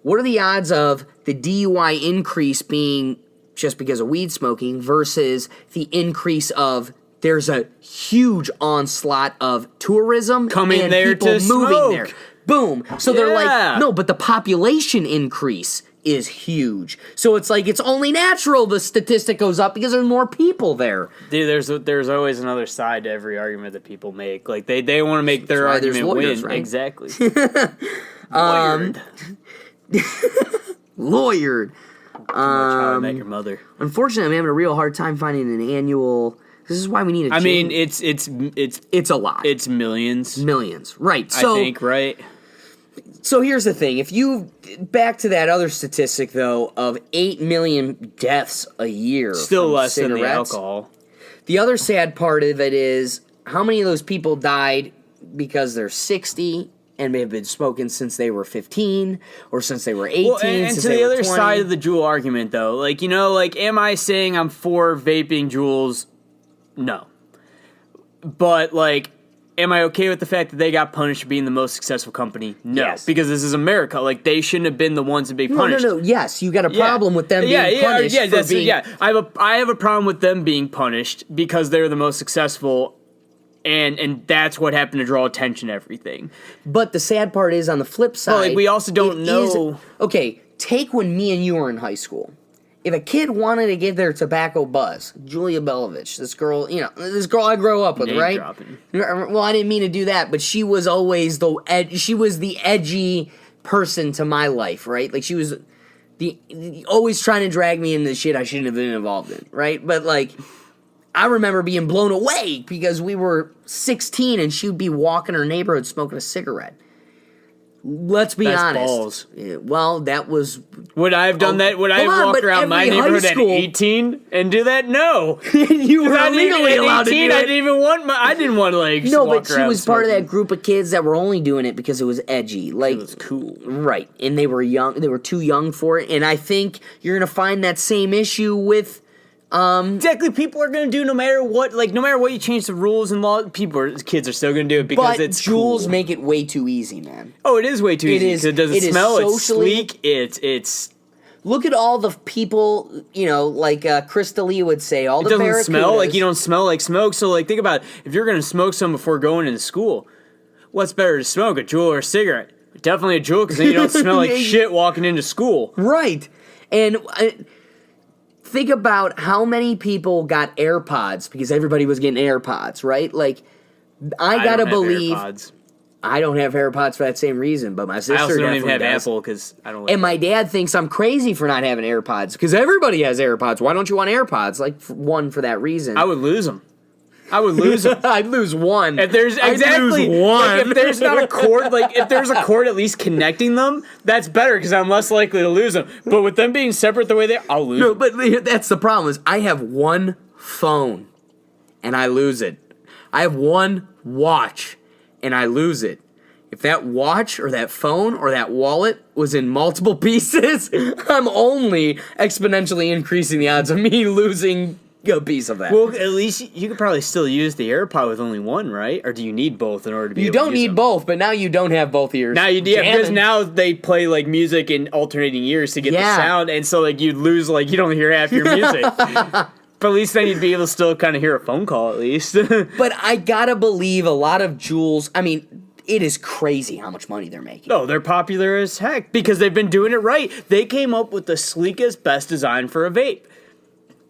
S1: What are the odds of the DUI increase being just because of weed smoking versus the increase of... There's a huge onslaught of tourism
S2: coming
S1: and
S2: there
S1: people
S2: to
S1: moving
S2: smoke.
S1: there. Boom. So they're
S2: Yeah.
S1: like, no, but the population increase is huge. So it's like, it's only natural the statistic goes up because there's more people there.
S2: Dude, there's always another side to every argument that people make. Like, they want to make their
S1: why there's
S2: argument
S1: lawyers,
S2: win.
S1: right?
S2: Exactly. Lawyered.
S1: Lawyered.
S2: How I Met Your Mother.
S1: Unfortunately, I'm having a real hard time finding an annual... This is why we need a
S2: I mean,
S1: change.
S2: it's
S1: a lot.
S2: It's millions.
S1: Millions. Right. So,
S2: I think, right?
S1: So here's the thing. If you... Back to that other statistic, though, of 8 million deaths a year.
S2: Still
S1: from
S2: less than the
S1: cigarettes.
S2: alcohol.
S1: The other sad part of it is how many of those people died because they're 60 and may have been smoking since they were 15 or since they were 18.
S2: Well, and
S1: since
S2: to
S1: they
S2: the
S1: were
S2: other
S1: 20.
S2: side of the Juul argument, though, like, you know, like, am I saying I'm for vaping Juuls? No. But, like, Am I okay with the fact that they got punished for being the most successful company? No,
S1: Yes.
S2: because this is America. Like, they shouldn't have been the ones to be punished.
S1: No. Yes, you got a problem with them being punished.
S2: I have a problem with them being punished because they're the most successful, and that's what happened to draw attention to everything.
S1: But the sad part is, on the flip side,
S2: we also don't know.
S1: Okay, take when me and you were in high school. If a kid wanted to get their tobacco buzz, Julia Belovich, this girl I grew up with,
S2: Name
S1: right?
S2: dropping.
S1: Well, I didn't mean to do that, but she was always she was the edgy person to my life, right? Like, she was the always trying to drag me into shit I shouldn't have been involved in, right? But, like, I remember being blown away because we were 16 and she would be walking her neighborhood smoking a cigarette. Let's be
S2: That's
S1: honest.
S2: balls.
S1: Yeah, well, that was...
S2: Would I have done that? Would I have walked around my neighborhood at 18 and do that? No.
S1: You were legally allowed to do it.
S2: I didn't want to, like,
S1: No,
S2: walk
S1: but she
S2: around
S1: was part of
S2: smoking.
S1: that group of kids that were only doing it because it was edgy. Like,
S2: It was cool.
S1: Right. And they were young. They were too young for it. And I think you're going to find that same issue with...
S2: Exactly, people are going to do no matter what you change the rules and laws, kids are still going to do it because
S1: But
S2: it's
S1: Juuls
S2: cool.
S1: make it way too easy, man.
S2: Oh, it is way too easy.
S1: is-
S2: 'Cause it doesn't
S1: it is
S2: smell, it's
S1: socially-
S2: sleek, it's...
S1: Look at all the people, like Chris D'Elia would say, all
S2: It
S1: the
S2: doesn't smell like
S1: Barracudas.
S2: you don't smell like smoke. So, like, think about it. If you're going to smoke some before going into school, what's better to smoke, a Juul or a cigarette? Definitely a Juul, because then you don't smell like shit walking into school.
S1: Right. And think about how many people got AirPods because everybody was getting AirPods, right? Like, I gotta
S2: don't have
S1: believe...
S2: AirPods.
S1: I don't have AirPods for that same reason, but my sister
S2: I also don't
S1: definitely
S2: even have
S1: does.
S2: Apple because I don't. Like
S1: And my dad thinks I'm crazy for not having AirPods because everybody has AirPods. Why don't you want AirPods? Like, one for that reason.
S2: I would lose them. I'd
S1: lose one.
S2: If there's
S1: I'd
S2: exactly
S1: lose one.
S2: like, if there's not a cord, like if there's a cord at least connecting them, that's better because I'm less likely to lose them. But with them being separate the way they, I'll lose.
S1: No,
S2: them.
S1: but that's the problem is I have one phone and I lose it. I have one watch and I lose it. If that watch or that phone or that wallet was in multiple pieces, I'm only exponentially increasing the odds of me losing a piece of that.
S2: Well, at least you could probably still use the AirPod with only one, right? Or do you need both in order to be?
S1: You
S2: able to
S1: don't
S2: use
S1: need
S2: them?
S1: both, but now you don't have both ears.
S2: Now you because
S1: jamming.
S2: now they play like music in alternating ears to get
S1: Yeah.
S2: the sound, and so like you'd lose like you don't hear half your music. But at least then you'd be able to still kind of hear a phone call at least.
S1: But I gotta believe a lot of Juuls. I mean, it is crazy how much money they're making.
S2: Oh, they're popular as heck because they've been doing it right. They came up with the sleekest, best design for a vape.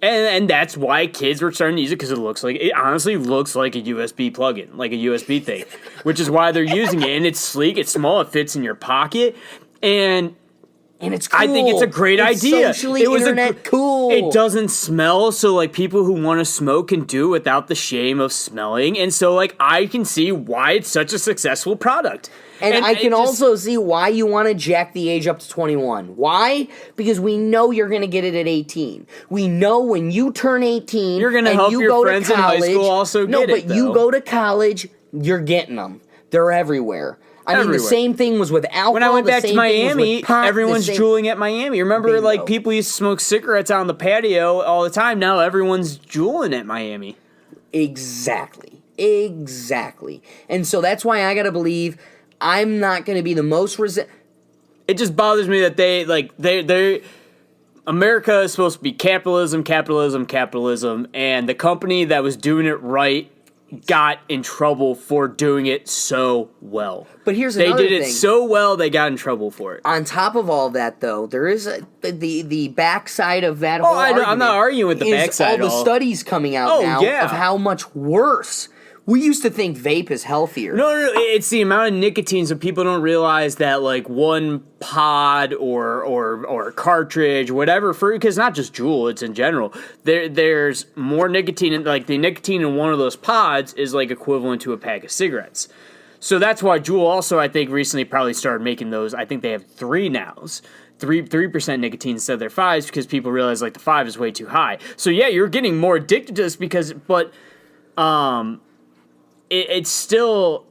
S2: And that's why kids were starting to use it because it honestly looks like a USB plug-in, like a USB thing, which is why they're using it. And it's sleek, it's small, it fits in your pocket, and
S1: it's cool.
S2: I think it's a great idea.
S1: Socially, internet cool.
S2: It doesn't smell, so like people who want to smoke can do it without the shame of smelling, and so like I can see why it's such a successful product.
S1: And I can also see why you want to jack the age up to 21. Why? Because we know you're going to get it at 18. We know when you turn 18,
S2: You're gonna
S1: and
S2: help
S1: you
S2: your
S1: go
S2: friends
S1: to
S2: in high
S1: college,
S2: school also
S1: no,
S2: get
S1: but
S2: it, though.
S1: you go to college, you're getting them. They're everywhere. I mean, the
S2: Everywhere.
S1: same thing was with alcohol.
S2: When I went
S1: the
S2: back to
S1: same thing was
S2: Miami,
S1: with pot,
S2: everyone's
S1: the same-
S2: juuling at Miami. Remember,
S1: Bingo.
S2: like people used to smoke cigarettes out on the patio all the time. Now everyone's juuling at Miami.
S1: Exactly. And so that's why I got to believe I'm not going to be the most
S2: It just bothers me that they America is supposed to be capitalism, and the company that was doing it right got in trouble for doing it so well.
S1: But here's
S2: they
S1: another
S2: did it
S1: thing.
S2: so well they got in trouble for it.
S1: On top of all that, though, there is the backside of that whole
S2: I know, I'm not
S1: argument
S2: arguing with the
S1: is
S2: backside
S1: all the
S2: at all.
S1: studies coming out
S2: Oh,
S1: now
S2: yeah.
S1: of how much worse. We used to think vape is healthier.
S2: No, it's the amount of nicotine, so people don't realize that like one pod or cartridge, whatever, because not just Juul, it's in general. There's more nicotine, like the nicotine in one of those pods is like equivalent to a pack of cigarettes. So that's why Juul also, I think, recently probably started making those. I think they have 3 now. 3% nicotine instead of their 5s because people realize like the 5 is way too high. So yeah, you're getting more addicted to this it's still,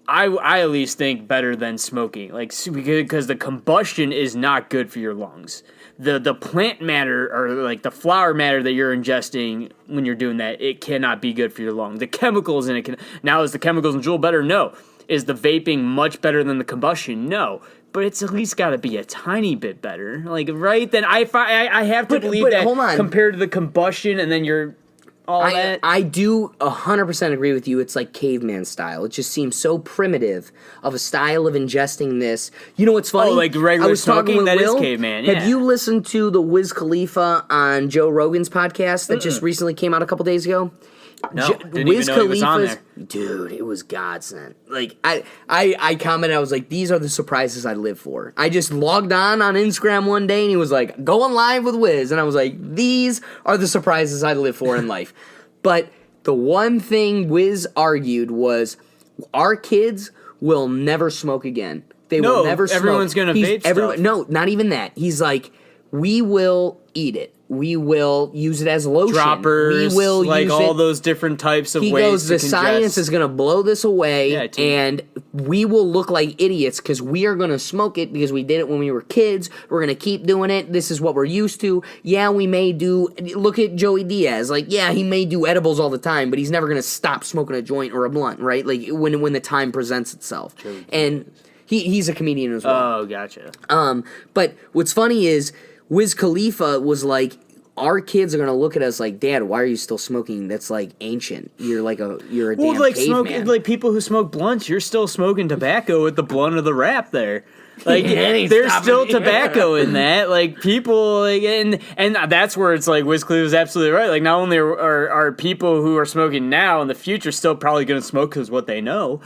S2: I at least think better than smoking, like because the combustion is not good for your lungs. The plant matter or like the flower matter that you're ingesting when you're doing that, it cannot be good for your lung. The chemicals in it can. Now, is the chemicals in Juul better? No. Is the vaping much better than the combustion? No. But it's at least got to be a tiny bit better, like right? Then I have to believe that
S1: hold on.
S2: compared to the combustion, and then you're all that.
S1: I do 100% agree with you. It's like caveman style. It just seems so primitive of a style of ingesting this. You know what's funny?
S2: Oh, like regular
S1: I was talking
S2: smoking?
S1: with
S2: That is
S1: Will.
S2: caveman, yeah.
S1: Have you listened to the Wiz Khalifa on Joe Rogan's podcast that just recently came out a couple days ago?
S2: No, didn't even know he was on there.
S1: Dude, it was godsend. Like I commented, I was like, these are the surprises I live for. I just logged on Instagram one day and he was like, going live with Wiz, and I was like, these are the surprises I live for in life. But the one thing Wiz argued was, our kids will never smoke again. They will never smoke.
S2: Everyone's gonna vape stuff.
S1: No, not even that. He's like, we will eat it. We will use it as lotion.
S2: Droppers,
S1: we will
S2: like
S1: use
S2: all
S1: it.
S2: those different types of
S1: He
S2: ways
S1: goes,
S2: to
S1: the
S2: congest.
S1: science is going to blow this away,
S2: Yeah, too.
S1: and we will look like idiots because we are going to smoke it because we did it when we were kids. We're going to keep doing it. This is what we're used to. Yeah, we may do. Look at Joey Diaz. Like, yeah, he may do edibles all the time, but he's never going to stop smoking a joint or a blunt, right? Like when the time presents itself. And he's a comedian as well.
S2: Oh, gotcha.
S1: But what's funny is Wiz Khalifa was like, our kids are gonna look at us like, Dad, why are you still smoking? That's like ancient. You're a damn
S2: like
S1: caveman.
S2: like people who smoke blunts, you're still smoking tobacco with the blunt of the wrap there. Like there's still tobacco in that. Like people, like, and that's where it's like Wiz Khalifa was absolutely right. Like not only are people who are smoking now in the future still probably going to smoke because what they know,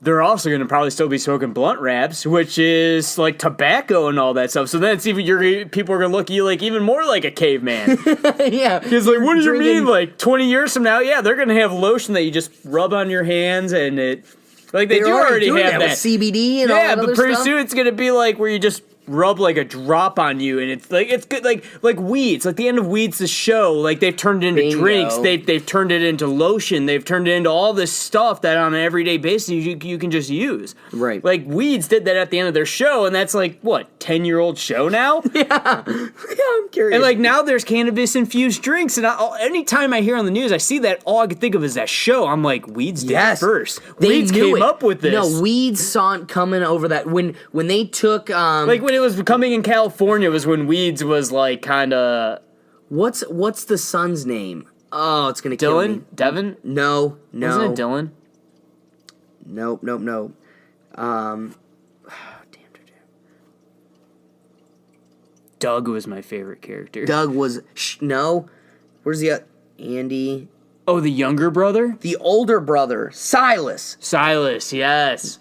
S2: they're also going to probably still be smoking blunt wraps, which is like tobacco and all that stuff. So then it's even people are going to look at you like even more like a caveman.
S1: Yeah.
S2: Because like, what do you mean? Like 20 years from now, yeah, they're going to have lotion that you just rub on your hands and it. Like they do already have that
S1: with CBD and all that
S2: yeah,
S1: other
S2: but pretty
S1: stuff.
S2: soon it's gonna be like where you just rub like a drop on you, and it's good like weeds. Like the end of Weeds, the show, like they've turned it into
S1: Bingo.
S2: drinks. They've turned it into lotion. They've turned it into all this stuff that on an everyday basis you can just use.
S1: Right.
S2: Like Weeds did that at the end of their show, and that's like what 10-year-old show now.
S1: Yeah, I'm curious.
S2: And like now there's cannabis infused drinks, and anytime I hear on the news, I see that, all I can think of is that show. I'm like, Weeds did it first. Weeds came up with this.
S1: No, Weeds saw it coming over that when they took
S2: like when it was coming in California was when Weeds was like kind of.
S1: what's the son's name? Oh, it's gonna kill me.
S2: Dylan? Devin?
S1: No.
S2: Wasn't it Dylan?
S1: Nope. Damn.
S2: Doug was my favorite character.
S1: Doug was no. Where's the Andy?
S2: Oh, the younger brother?
S1: The older brother, Silas.
S2: Silas, yes.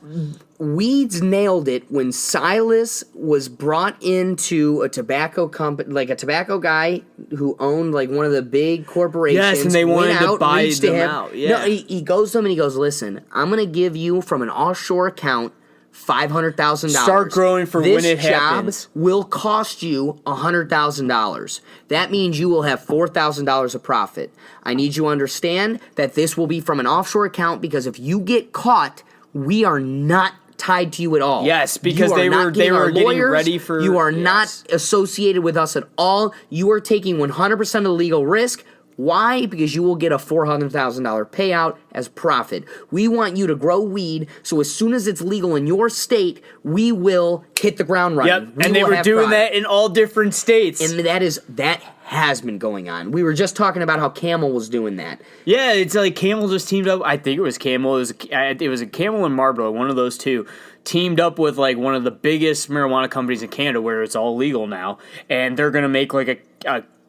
S1: Weeds nailed it when Silas was brought into a tobacco company, like a tobacco guy who owned like one of the big corporations.
S2: Yes, and they wanted to buy
S1: reached
S2: them
S1: him.
S2: out. Yeah.
S1: No, he goes to him and he goes, "Listen, I'm going to give you from an offshore account $500,000.
S2: Start growing for when it happens.
S1: This job will cost you $100,000. That means you will have $4,000 of profit. I need you to understand that this will be from an offshore account because if you get caught, we are not tied to you at all.
S2: Yes, because
S1: You are
S2: they
S1: not
S2: were
S1: getting our
S2: getting
S1: lawyers.
S2: ready for.
S1: You are
S2: yes.
S1: not associated with us at all. You are taking 100% of the legal risk. Why? Because you will get a $400,000 payout as profit. We want you to grow weed, so as soon as it's legal in your state, we will hit the ground running.
S2: Yep, and they were doing that in all different states.
S1: And that has been going on. We were just talking about how Camel was doing that.
S2: Yeah, it's like Camel just teamed up. I think it was Camel. It was a Camel and Marlboro, one of those two, teamed up with like one of the biggest marijuana companies in Canada, where it's all legal now, and they're gonna make like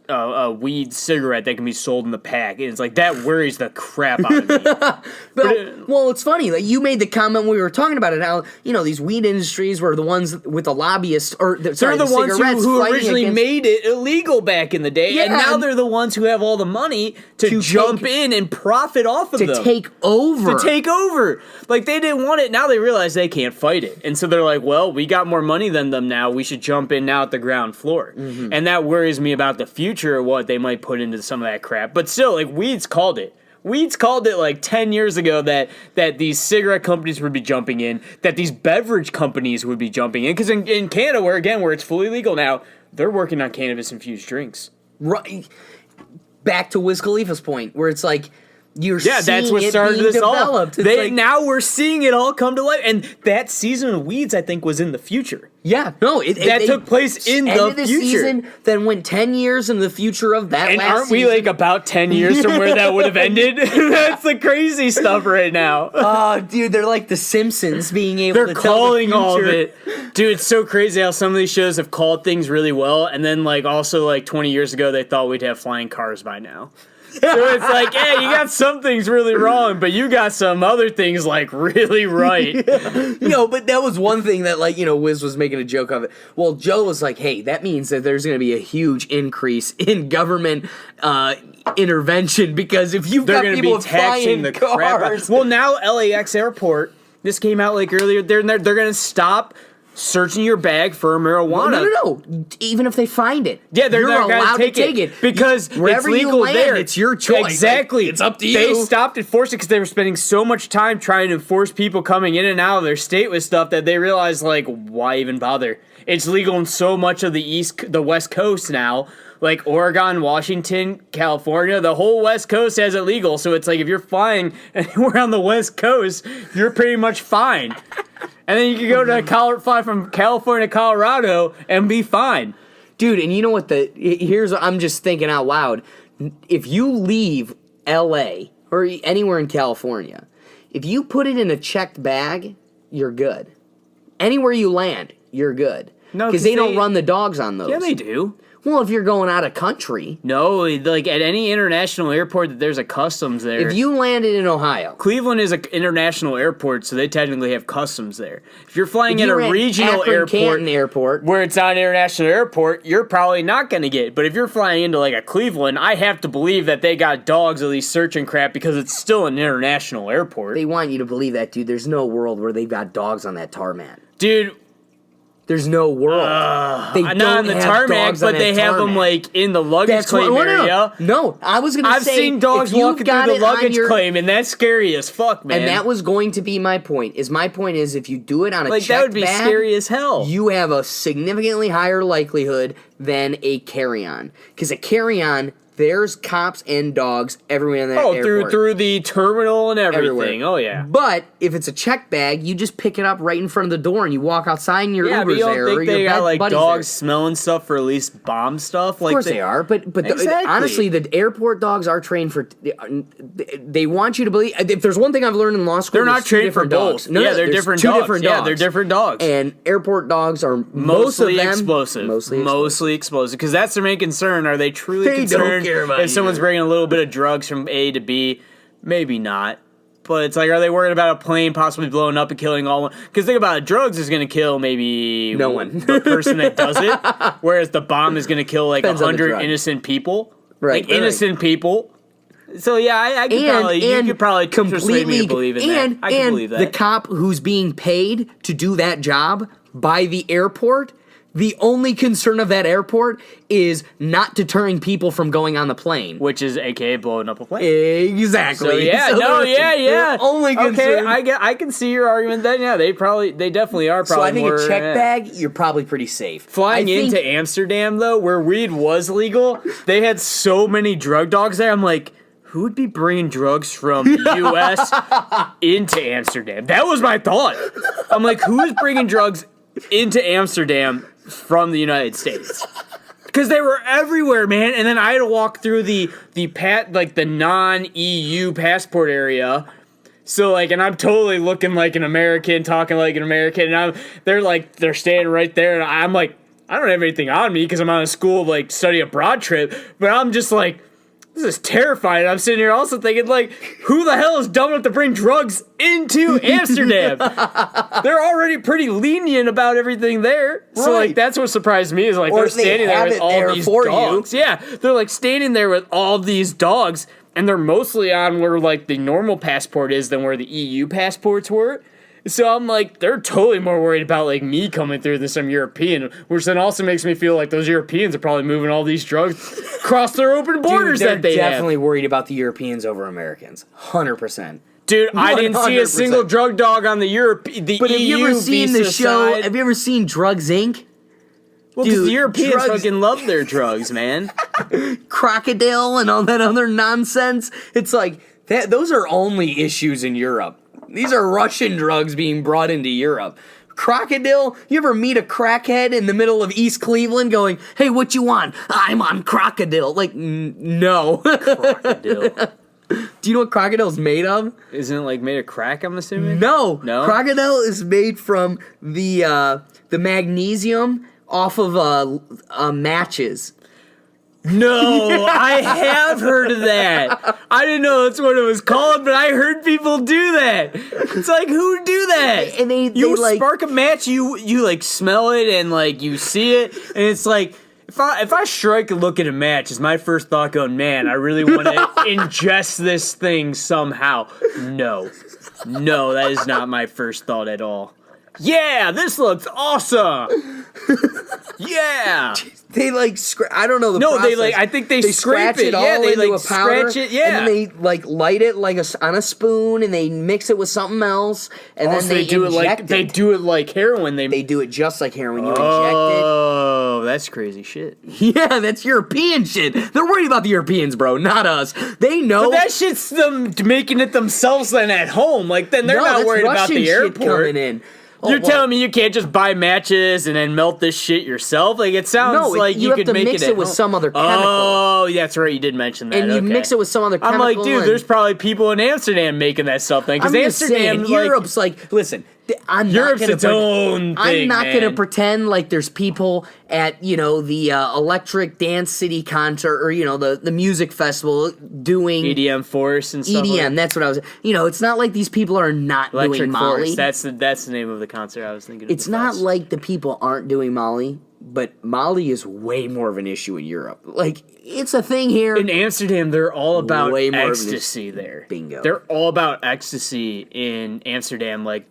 S2: a weed cigarette that can be sold in the pack. And it's like that worries the crap out of me.
S1: Well, it's funny. Like you made the comment when we were talking about it. How these weed industries were the ones with the lobbyists, or
S2: they're the ones who originally made it illegal back in the day, and now they're the ones who have all the money to jump in and profit off of them.
S1: To take over.
S2: Like they didn't want it. Now they realize they can't fight it, and so they're like, "Well, we got more money than them now. We should jump in now at the ground floor." And that worries me about the future of what they might put into some of that crap. But still, like Weeds called it. Weeds called it like 10 years ago that these cigarette companies would be jumping in, that these beverage companies would be jumping in. Because in Canada, where it's fully legal now, they're working on cannabis-infused drinks.
S1: Right. Back to Wiz Khalifa's point, where it's like,
S2: that's what started this all. Now we're seeing it all come to life, and that season of Weeds, I think, was in the future.
S1: Yeah, no,
S2: that took place in the future.
S1: Season, then went 10 years in the future of that.
S2: And
S1: last
S2: aren't we
S1: season.
S2: like about 10 years from where that would have ended? That's the crazy stuff right now.
S1: Oh, dude, they're like the Simpsons being able
S2: they're
S1: to tell the future.
S2: All of it. Dude, it's so crazy how some of these shows have called things really well, and then like also like 20 years ago they thought we'd have flying cars by now. So it's like, hey, you got some things really wrong, but you got some other things like really right.
S1: But that was one thing that Wiz was making a joke of it. Well, Joe was like, hey, that means that there's going to be a huge increase in government intervention because if you've got people flying the cars.
S2: Well, now LAX airport, this came out like earlier, they're going to stop searching your bag for marijuana.
S1: No. Even if they find it,
S2: they're
S1: allowed to take it
S2: because
S1: wherever
S2: it's legal
S1: you land,
S2: there.
S1: It's your choice.
S2: Exactly,
S1: it's up to you.
S2: They stopped enforcing it because they were spending so much time trying to enforce people coming in and out of their state with stuff that they realized, like, why even bother? It's legal in so much of the West Coast now. Like Oregon, Washington, California, the whole West Coast has it legal. So it's like if you're flying anywhere on the West Coast, you're pretty much fine. And then you can go to fly from California to Colorado and be fine.
S1: Dude, and you know what I'm just thinking out loud. If you leave LA or anywhere in California, if you put it in a checked bag, you're good. Anywhere you land, you're good.
S2: No,
S1: because they don't run the dogs on those.
S2: Yeah, they do.
S1: Well, if you're going out of country.
S2: No, like at any international airport that there's a customs there.
S1: If you landed in Ohio.
S2: Cleveland is an international airport, so they technically have customs there. If you're flying at a regional
S1: airport
S2: where it's not an international airport, you're probably not going to get it. But if you're flying into like a Cleveland, I have to believe that they got dogs at least searching crap because it's still an international airport.
S1: They want you to believe that, dude. There's no world where they've got dogs on that tarmac.
S2: Dude.
S1: There's no world.
S2: They not on the tarmac, but they have them like in the luggage claim area.
S1: No, I was gonna say
S2: I've seen dogs walking through the luggage claim, and that's scary as fuck, man.
S1: And that was going to be my point. My point is, if you do it on a checked
S2: that would be
S1: bag,
S2: scary as hell.
S1: You have a significantly higher likelihood than a carry-on, because a carry-on. There's cops and dogs everywhere in that airport.
S2: Through the terminal and everything.
S1: Everywhere.
S2: Oh, yeah.
S1: But if it's a check bag, you just pick it up right in front of the door and you walk outside and your Uber's there.
S2: Think they got like dogs
S1: there.
S2: smelling stuff for at least bomb stuff?
S1: Of course they are, but
S2: exactly.
S1: Honestly, the airport dogs are trained for. They want you to believe. If there's one thing I've learned in law school,
S2: they're not trained for both.
S1: No,
S2: they're different dogs. Yeah, they're different dogs.
S1: And airport dogs are
S2: mostly explosive. Mostly explosive. Because that's their main concern. Are they truly concerned?
S1: Don't care about
S2: if someone's bringing a little bit of drugs from A to B, maybe not. But it's like, are they worried about a plane possibly blowing up and killing all one? Because think about it, drugs is going to kill maybe
S1: no one,
S2: the person that does it, whereas the bomb is going to kill like 100 innocent people,
S1: right?
S2: Innocent people. So yeah, I could you could probably persuade me to believe in that. I can believe that.
S1: The cop who's being paid to do that job by the airport. The only concern of that airport is not deterring people from going on the plane.
S2: Which is AKA blowing up a plane.
S1: Exactly.
S2: So, yeah,
S1: Only concern.
S2: Okay, I can see your argument then. Yeah, they definitely are probably
S1: So I think
S2: more,
S1: a check bag, you're probably pretty safe.
S2: Flying into Amsterdam, though, where weed was legal, they had so many drug dogs there. I'm like, who would be bringing drugs from the U.S. into Amsterdam? That was my thought. I'm like, who is bringing drugs into Amsterdam from the United States? Because they were everywhere, man. And then I had to walk through the non-EU passport area. So like, and I'm totally looking like an American, talking like an American, and they're standing right there, and I'm like, I don't have anything on me because I'm on a school like study abroad trip, but I'm just like, this is terrifying. I'm sitting here also thinking, like, who the hell is dumb enough to bring drugs into Amsterdam? They're already pretty lenient about everything there. Right. So, like, that's what surprised me is, like, they're standing there with all these dogs. Yeah, they're, like, standing there with all these dogs, and they're mostly on where, like, the normal passport is than where the EU passports were. So I'm like, they're totally more worried about like me coming through than some European, which then also makes me feel like those Europeans are probably moving all these drugs across their open borders
S1: Dude,
S2: that they have.
S1: definitely worried about the Europeans over Americans. 100%.
S2: Dude, I didn't see a
S1: 100%.
S2: single drug dog on the
S1: But have you
S2: EU
S1: ever seen the
S2: visa
S1: show?
S2: side.
S1: Have you ever seen Drugs Inc.?
S2: Well, because
S1: Dude,
S2: the Europeans
S1: drugs-
S2: fucking love their drugs, man.
S1: Crocodile and all that other nonsense. It's like those are only issues in Europe. These are Russian drugs being brought into Europe. Crocodile, you ever meet a crackhead in the middle of East Cleveland going, "Hey, what you want? I'm on Crocodile." Like, no.
S2: Crocodile.
S1: Do you know what Crocodile's made of?
S2: Isn't it like made of crack, I'm assuming?
S1: No.
S2: No?
S1: Crocodile is made from the magnesium off of matches.
S2: No, I have heard of that. I didn't know that's what it was called, but I heard people do that. It's like, who do that?
S1: And they
S2: you
S1: like
S2: spark a match, you like smell it and like you see it, and it's like if I strike a look at a match, is my first thought going, man, I really want to ingest this thing somehow. No, that is not my first thought at all. Yeah, this looks awesome. Yeah.
S1: they like I don't know the
S2: No,
S1: process.
S2: they like. I think they scrape
S1: scratch it all
S2: Yeah, they
S1: into
S2: like
S1: a powder,
S2: scratch it. Yeah,
S1: and then they like light it like on a spoon, and they mix it with something else, and
S2: also,
S1: then they
S2: do it like
S1: inject
S2: they do it like heroin. They
S1: do it just like heroin. You
S2: Oh, that's crazy shit.
S1: inject it. Yeah, that's European shit. They're worried about the Europeans, bro, not us. They know.
S2: But that shit's them making it themselves then at home. Like then they're
S1: No,
S2: not
S1: that's
S2: worried about
S1: Russian
S2: the
S1: shit
S2: airport.
S1: coming in. Oh,
S2: You're
S1: well,
S2: telling me you can't just buy matches and then melt this shit yourself? Like it sounds
S1: No,
S2: like
S1: you
S2: you
S1: have
S2: could
S1: to
S2: make
S1: mix
S2: it
S1: it with
S2: home.
S1: some other chemical.
S2: Oh, yeah, that's right. You did mention that.
S1: and you
S2: okay.
S1: mix it with some other
S2: I'm
S1: chemical.
S2: like, dude,
S1: and
S2: there's probably people in Amsterdam making that stuff then. Because
S1: I'm just
S2: Amsterdam,
S1: saying, Europe's like, listen, I'm
S2: Europe's
S1: not
S2: its
S1: gonna
S2: own thing,
S1: I'm not
S2: man.
S1: gonna pretend like there's people at the Electric Dance City concert or the music festival doing
S2: EDM Force and stuff.
S1: EDM.
S2: Like
S1: That's what I was. It's not like these people are not
S2: Electric
S1: doing Molly.
S2: Force. That's the name of the concert I was thinking of.
S1: It's not like the people aren't doing Molly, but Molly is way more of an issue in Europe. Like it's a thing here.
S2: In Amsterdam, they're all about
S1: Way more of an
S2: ecstasy there.
S1: Bingo.
S2: They're all about ecstasy in Amsterdam. Like,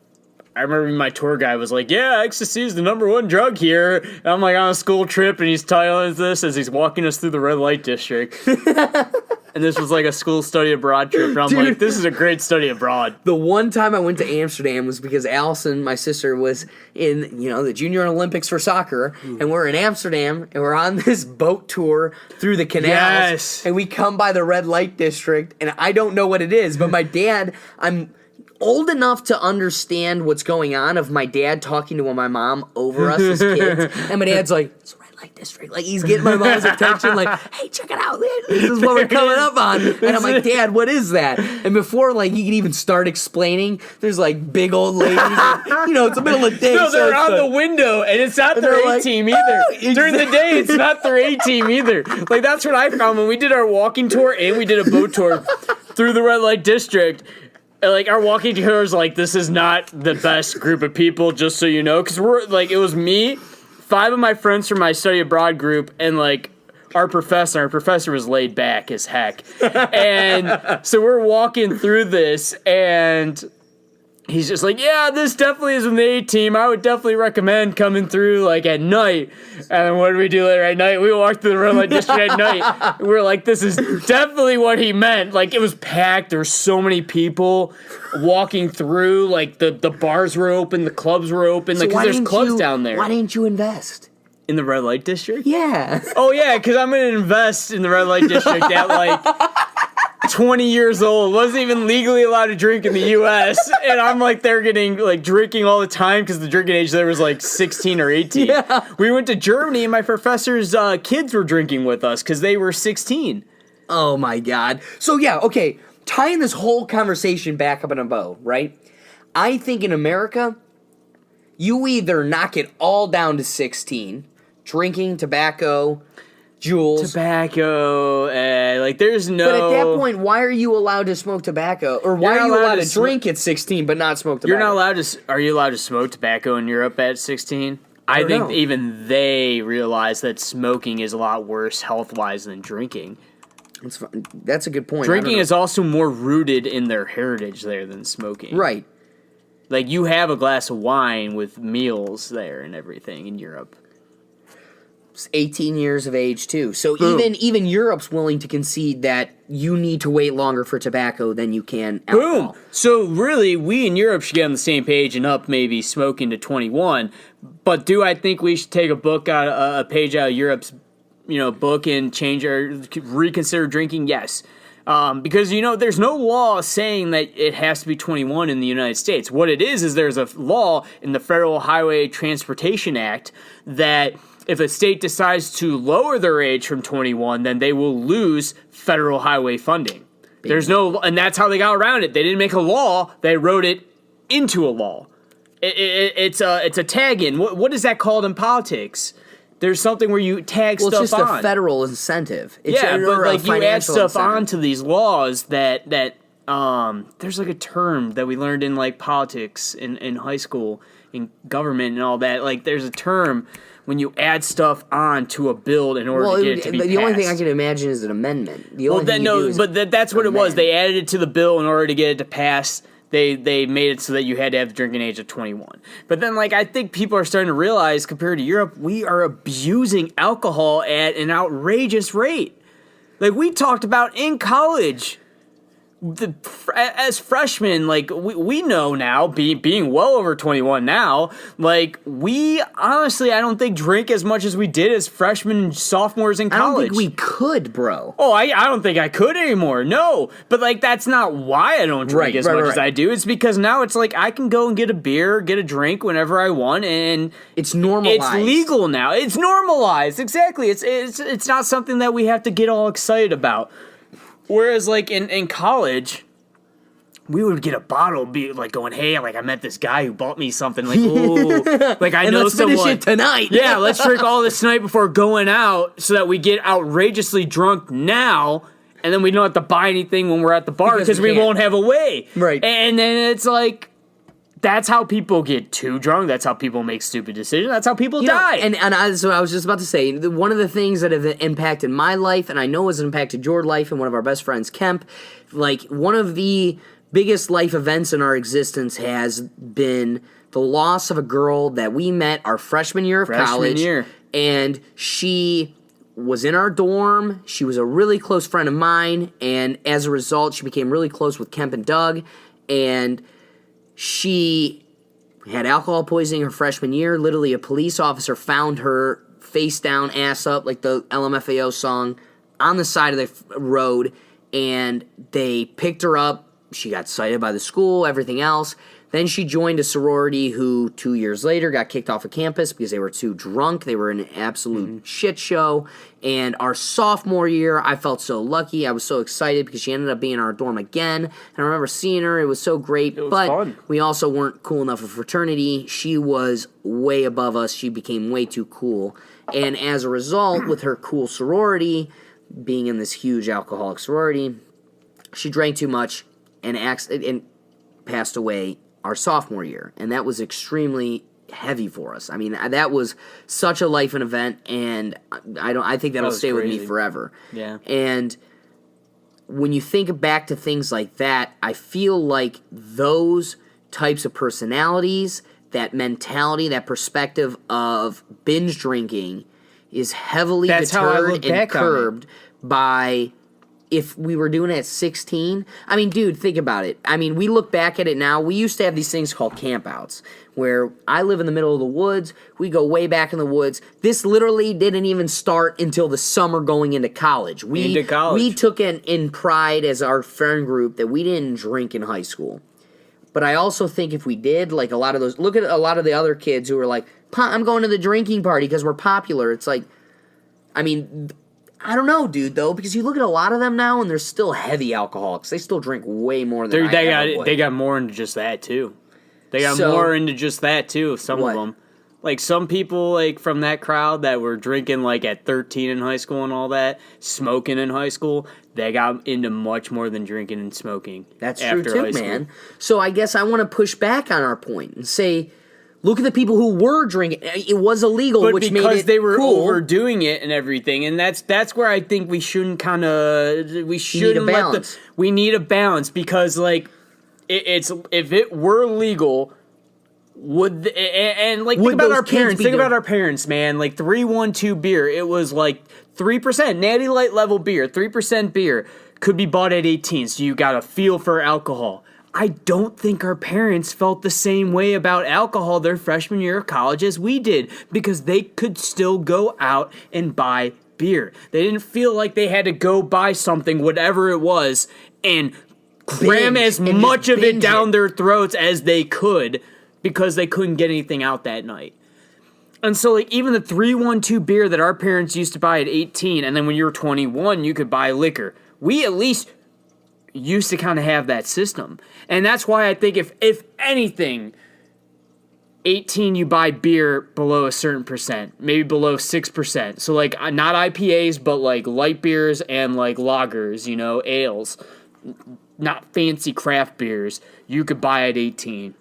S2: I remember my tour guide was like, yeah, ecstasy is the #1 drug here. And I'm like on a school trip, and he's telling us this as he's walking us through the red light district. And this was like a school study abroad trip. And I'm
S1: Dude.
S2: like, this is a great study abroad.
S1: The one time I went to Amsterdam was because Allison, my sister, was in, the Junior Olympics for soccer, and we're in Amsterdam, and we're on this boat tour through the canals,
S2: Yes.
S1: and we come by the red light district, and I don't know what it is, but my dad, I'm old enough to understand what's going on of my dad talking to my mom over us as kids, and my dad's like, it's a red light district. Like, he's getting my mom's attention, like, hey, check it out, man. This is what we're coming up on. And I'm like, Dad, what is that? And before, like, he could even start explaining, there's, like, big old ladies. And, it's the middle of the day.
S2: No,
S1: so
S2: they're
S1: it's
S2: on
S1: like,
S2: the window, and it's not their
S1: they're
S2: A
S1: like,
S2: team either.
S1: "Oh,
S2: During the day, it's not their A team either. Like, that's what I found when we did our walking tour and we did a boat tour through the red light district. Like, our walking tour was like, this is not the best group of people, just so you know. Because we're, like, it was me, 5 of my friends from my study abroad group, and, like, our professor. Our professor was laid back as heck. And so we're walking through this, and he's just like, yeah, this definitely is an A team. I would definitely recommend coming through, like, at night. And then what did we do later at night? We walked through the red light district at night. We were like, this is definitely what he meant. Like, it was packed. There were so many people walking through. Like, the bars were open. The clubs were open. Like, 'cause there's clubs down there.
S1: Why didn't you invest?
S2: In the red light district?
S1: Yeah.
S2: Oh, yeah, because I'm going to invest in the red light district at, like, 20 years old. Wasn't even legally allowed to drink in the U.S. And I'm, like, they're getting, like, drinking all the time because the drinking age there was, like, 16 or 18.
S1: Yeah.
S2: We went to Germany, and my professor's kids were drinking with us because they were 16.
S1: Oh my God. So yeah, okay, tying this whole conversation back up in a bow, right? I think in America, you either knock it all down to 16, drinking, tobacco, jewels.
S2: Tobacco, like, there's no...
S1: But at that point, why are you allowed to smoke tobacco? Or why are you allowed to drink at 16 but not smoke tobacco?
S2: You're not allowed to... Are you allowed to smoke tobacco in Europe at 16? I
S1: don't
S2: think
S1: know.
S2: even they realize that smoking is a lot worse health-wise than drinking.
S1: That's a good point.
S2: Drinking is also more rooted in their heritage there than smoking.
S1: Right.
S2: Like, you have a glass of wine with meals there and everything in Europe.
S1: 18 years of age too. So
S2: Boom.
S1: even Europe's willing to concede that you need to wait longer for tobacco than you can alcohol.
S2: Boom. So really, we in Europe should get on the same page and up maybe smoking to 21. But do I think we should take a page out of Europe's book and change or reconsider drinking? Yes. Because, there's no law saying that it has to be 21 in the United States. What it is there's a law in the Federal Highway Transportation Act that if a state decides to lower their age from 21, then they will lose federal highway funding. And that's how they got around it. They didn't make a law, they wrote it into a law. It's a tag-in. What is that called in politics? There's something where you tag stuff on.
S1: Well, it's just a federal incentive.
S2: But like you add stuff onto these laws that there's like a term that we learned in like politics in high school, in government and all that. Like there's a term when you add stuff on to a bill in order to get it to be passed.
S1: The only thing I can imagine is an amendment.
S2: That's what it was. They added it to the bill in order to get it to pass. They made it so that you had to have the drinking age of 21. But then, I think people are starting to realize, compared to Europe, we are abusing alcohol at an outrageous rate. Like, we talked about in college, as freshmen, we know now, being well over 21 now, we honestly, I don't think drink as much as we did as freshmen and sophomores in college.
S1: I don't think we could, bro.
S2: Oh, I don't think I could anymore, no. But, that's not why I don't drink as much as I do. It's because now it's I can go and get a beer, get a drink whenever I want, and
S1: it's normalized.
S2: It's legal now. It's normalized, exactly. It's not something that we have to get all excited about. Whereas, in college, we would get a bottle, be going, hey, I met this guy who bought me something, ooh, I know
S1: let's
S2: someone.
S1: Finish it tonight.
S2: Yeah, let's drink all this tonight before going out, so that we get outrageously drunk now, and then we don't have to buy anything when we're at the bar because we won't have a way.
S1: Right.
S2: And then it's that's how people get too drunk. That's how people make stupid decisions. That's how people die.
S1: So I was just about to say, one of the things that have impacted my life, and I know has impacted your life and one of our best friends, Kemp, one of the biggest life events in our existence has been the loss of a girl that we met our freshman year of college. And she was in our dorm. She was a really close friend of mine. And as a result, she became really close with Kemp and Doug. And she had alcohol poisoning her freshman year. Literally, a police officer found her face down, ass up, like the LMFAO song, on the side of the road, and they picked her up. She got cited by the school, everything else. Then she joined a sorority who 2 years later got kicked off of campus because they were too drunk. They were in an absolute shit show. And our sophomore year, I felt so lucky. I was so excited because she ended up being in our dorm again. And I remember seeing her. It was so great. It was fun. We also weren't cool enough for fraternity. She was way above us. She became way too cool. And as a result, with her cool sorority, being in this huge alcoholic sorority, she drank too much and passed away our sophomore year, and that was extremely heavy for us. I mean, that was such a life and event, and I think that'll stay with me forever.
S2: Yeah.
S1: And when you think back to things like that, I feel like those types of personalities, that mentality, that perspective of binge drinking is heavily deterred and curbed by... If we were doing it at 16, I mean, dude, think about it. I mean, we look back at it now. We used to have these things called campouts, where I live in the middle of the woods. We go way back in the woods. This literally didn't even start until the summer going into college. We took in pride as our friend group that we didn't drink in high school. But I also think if we did, a lot of those, look at a lot of the other kids who were like, I'm going to the drinking party because we're popular. It's like, I mean... I don't know, dude, though, because you look at a lot of them now, and they're still heavy alcoholics. They still drink way more than
S2: They got more into just that, too. Some of them. Some people, from that crowd that were drinking, at 13 in high school and all that, smoking in high school, they got into much more than drinking and smoking.
S1: That's true, too, man. So I guess I want to push back on our point and say... Look at the people who were drinking. It was illegal, which made it
S2: because they were
S1: cool.
S2: overdoing it and everything, and that's where I think we shouldn't we need a balance because it's if it were legal, and like think about
S1: those
S2: our
S1: kids
S2: parents.
S1: be
S2: Think
S1: doing-
S2: about our parents, man. Like 312 beer, it was like 3% Natty Light level beer, 3% beer could be bought at 18. So you got a feel for alcohol. I don't think our parents felt the same way about alcohol their freshman year of college as we did, because they could still go out and buy beer. They didn't feel like they had to go buy something, whatever it was, and cram
S1: Binge,
S2: as
S1: and
S2: much
S1: just
S2: of it
S1: binge
S2: down
S1: it.
S2: their throats as they could because they couldn't get anything out that night. And so, like, even the 312 beer that our parents used to buy at 18, and then when you were 21, you could buy liquor. We at least used to kind of have that system. And that's why I think if anything, 18 you buy beer below a certain percent, maybe below 6%. So like not IPAs, but like light beers and like lagers, you know, ales, not fancy craft beers, you could buy at 18.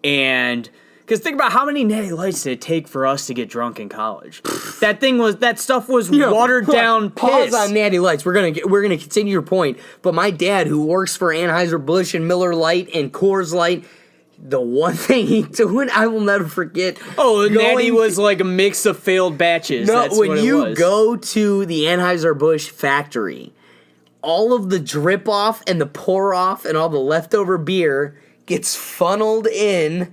S2: And because think about how many Natty Lights did it take for us to get drunk in college? That stuff was watered down
S1: Pause
S2: piss.
S1: on Natty Lights. We're gonna continue your point. But my dad, who works for Anheuser-Busch and Miller Lite and Coors Light, the one thing he doing, I will never forget.
S2: Oh, Natty was like a mix of failed batches.
S1: No,
S2: That's
S1: when
S2: what it
S1: you
S2: was.
S1: go to the Anheuser-Busch factory, all of the drip off and the pour off and all the leftover beer gets funneled in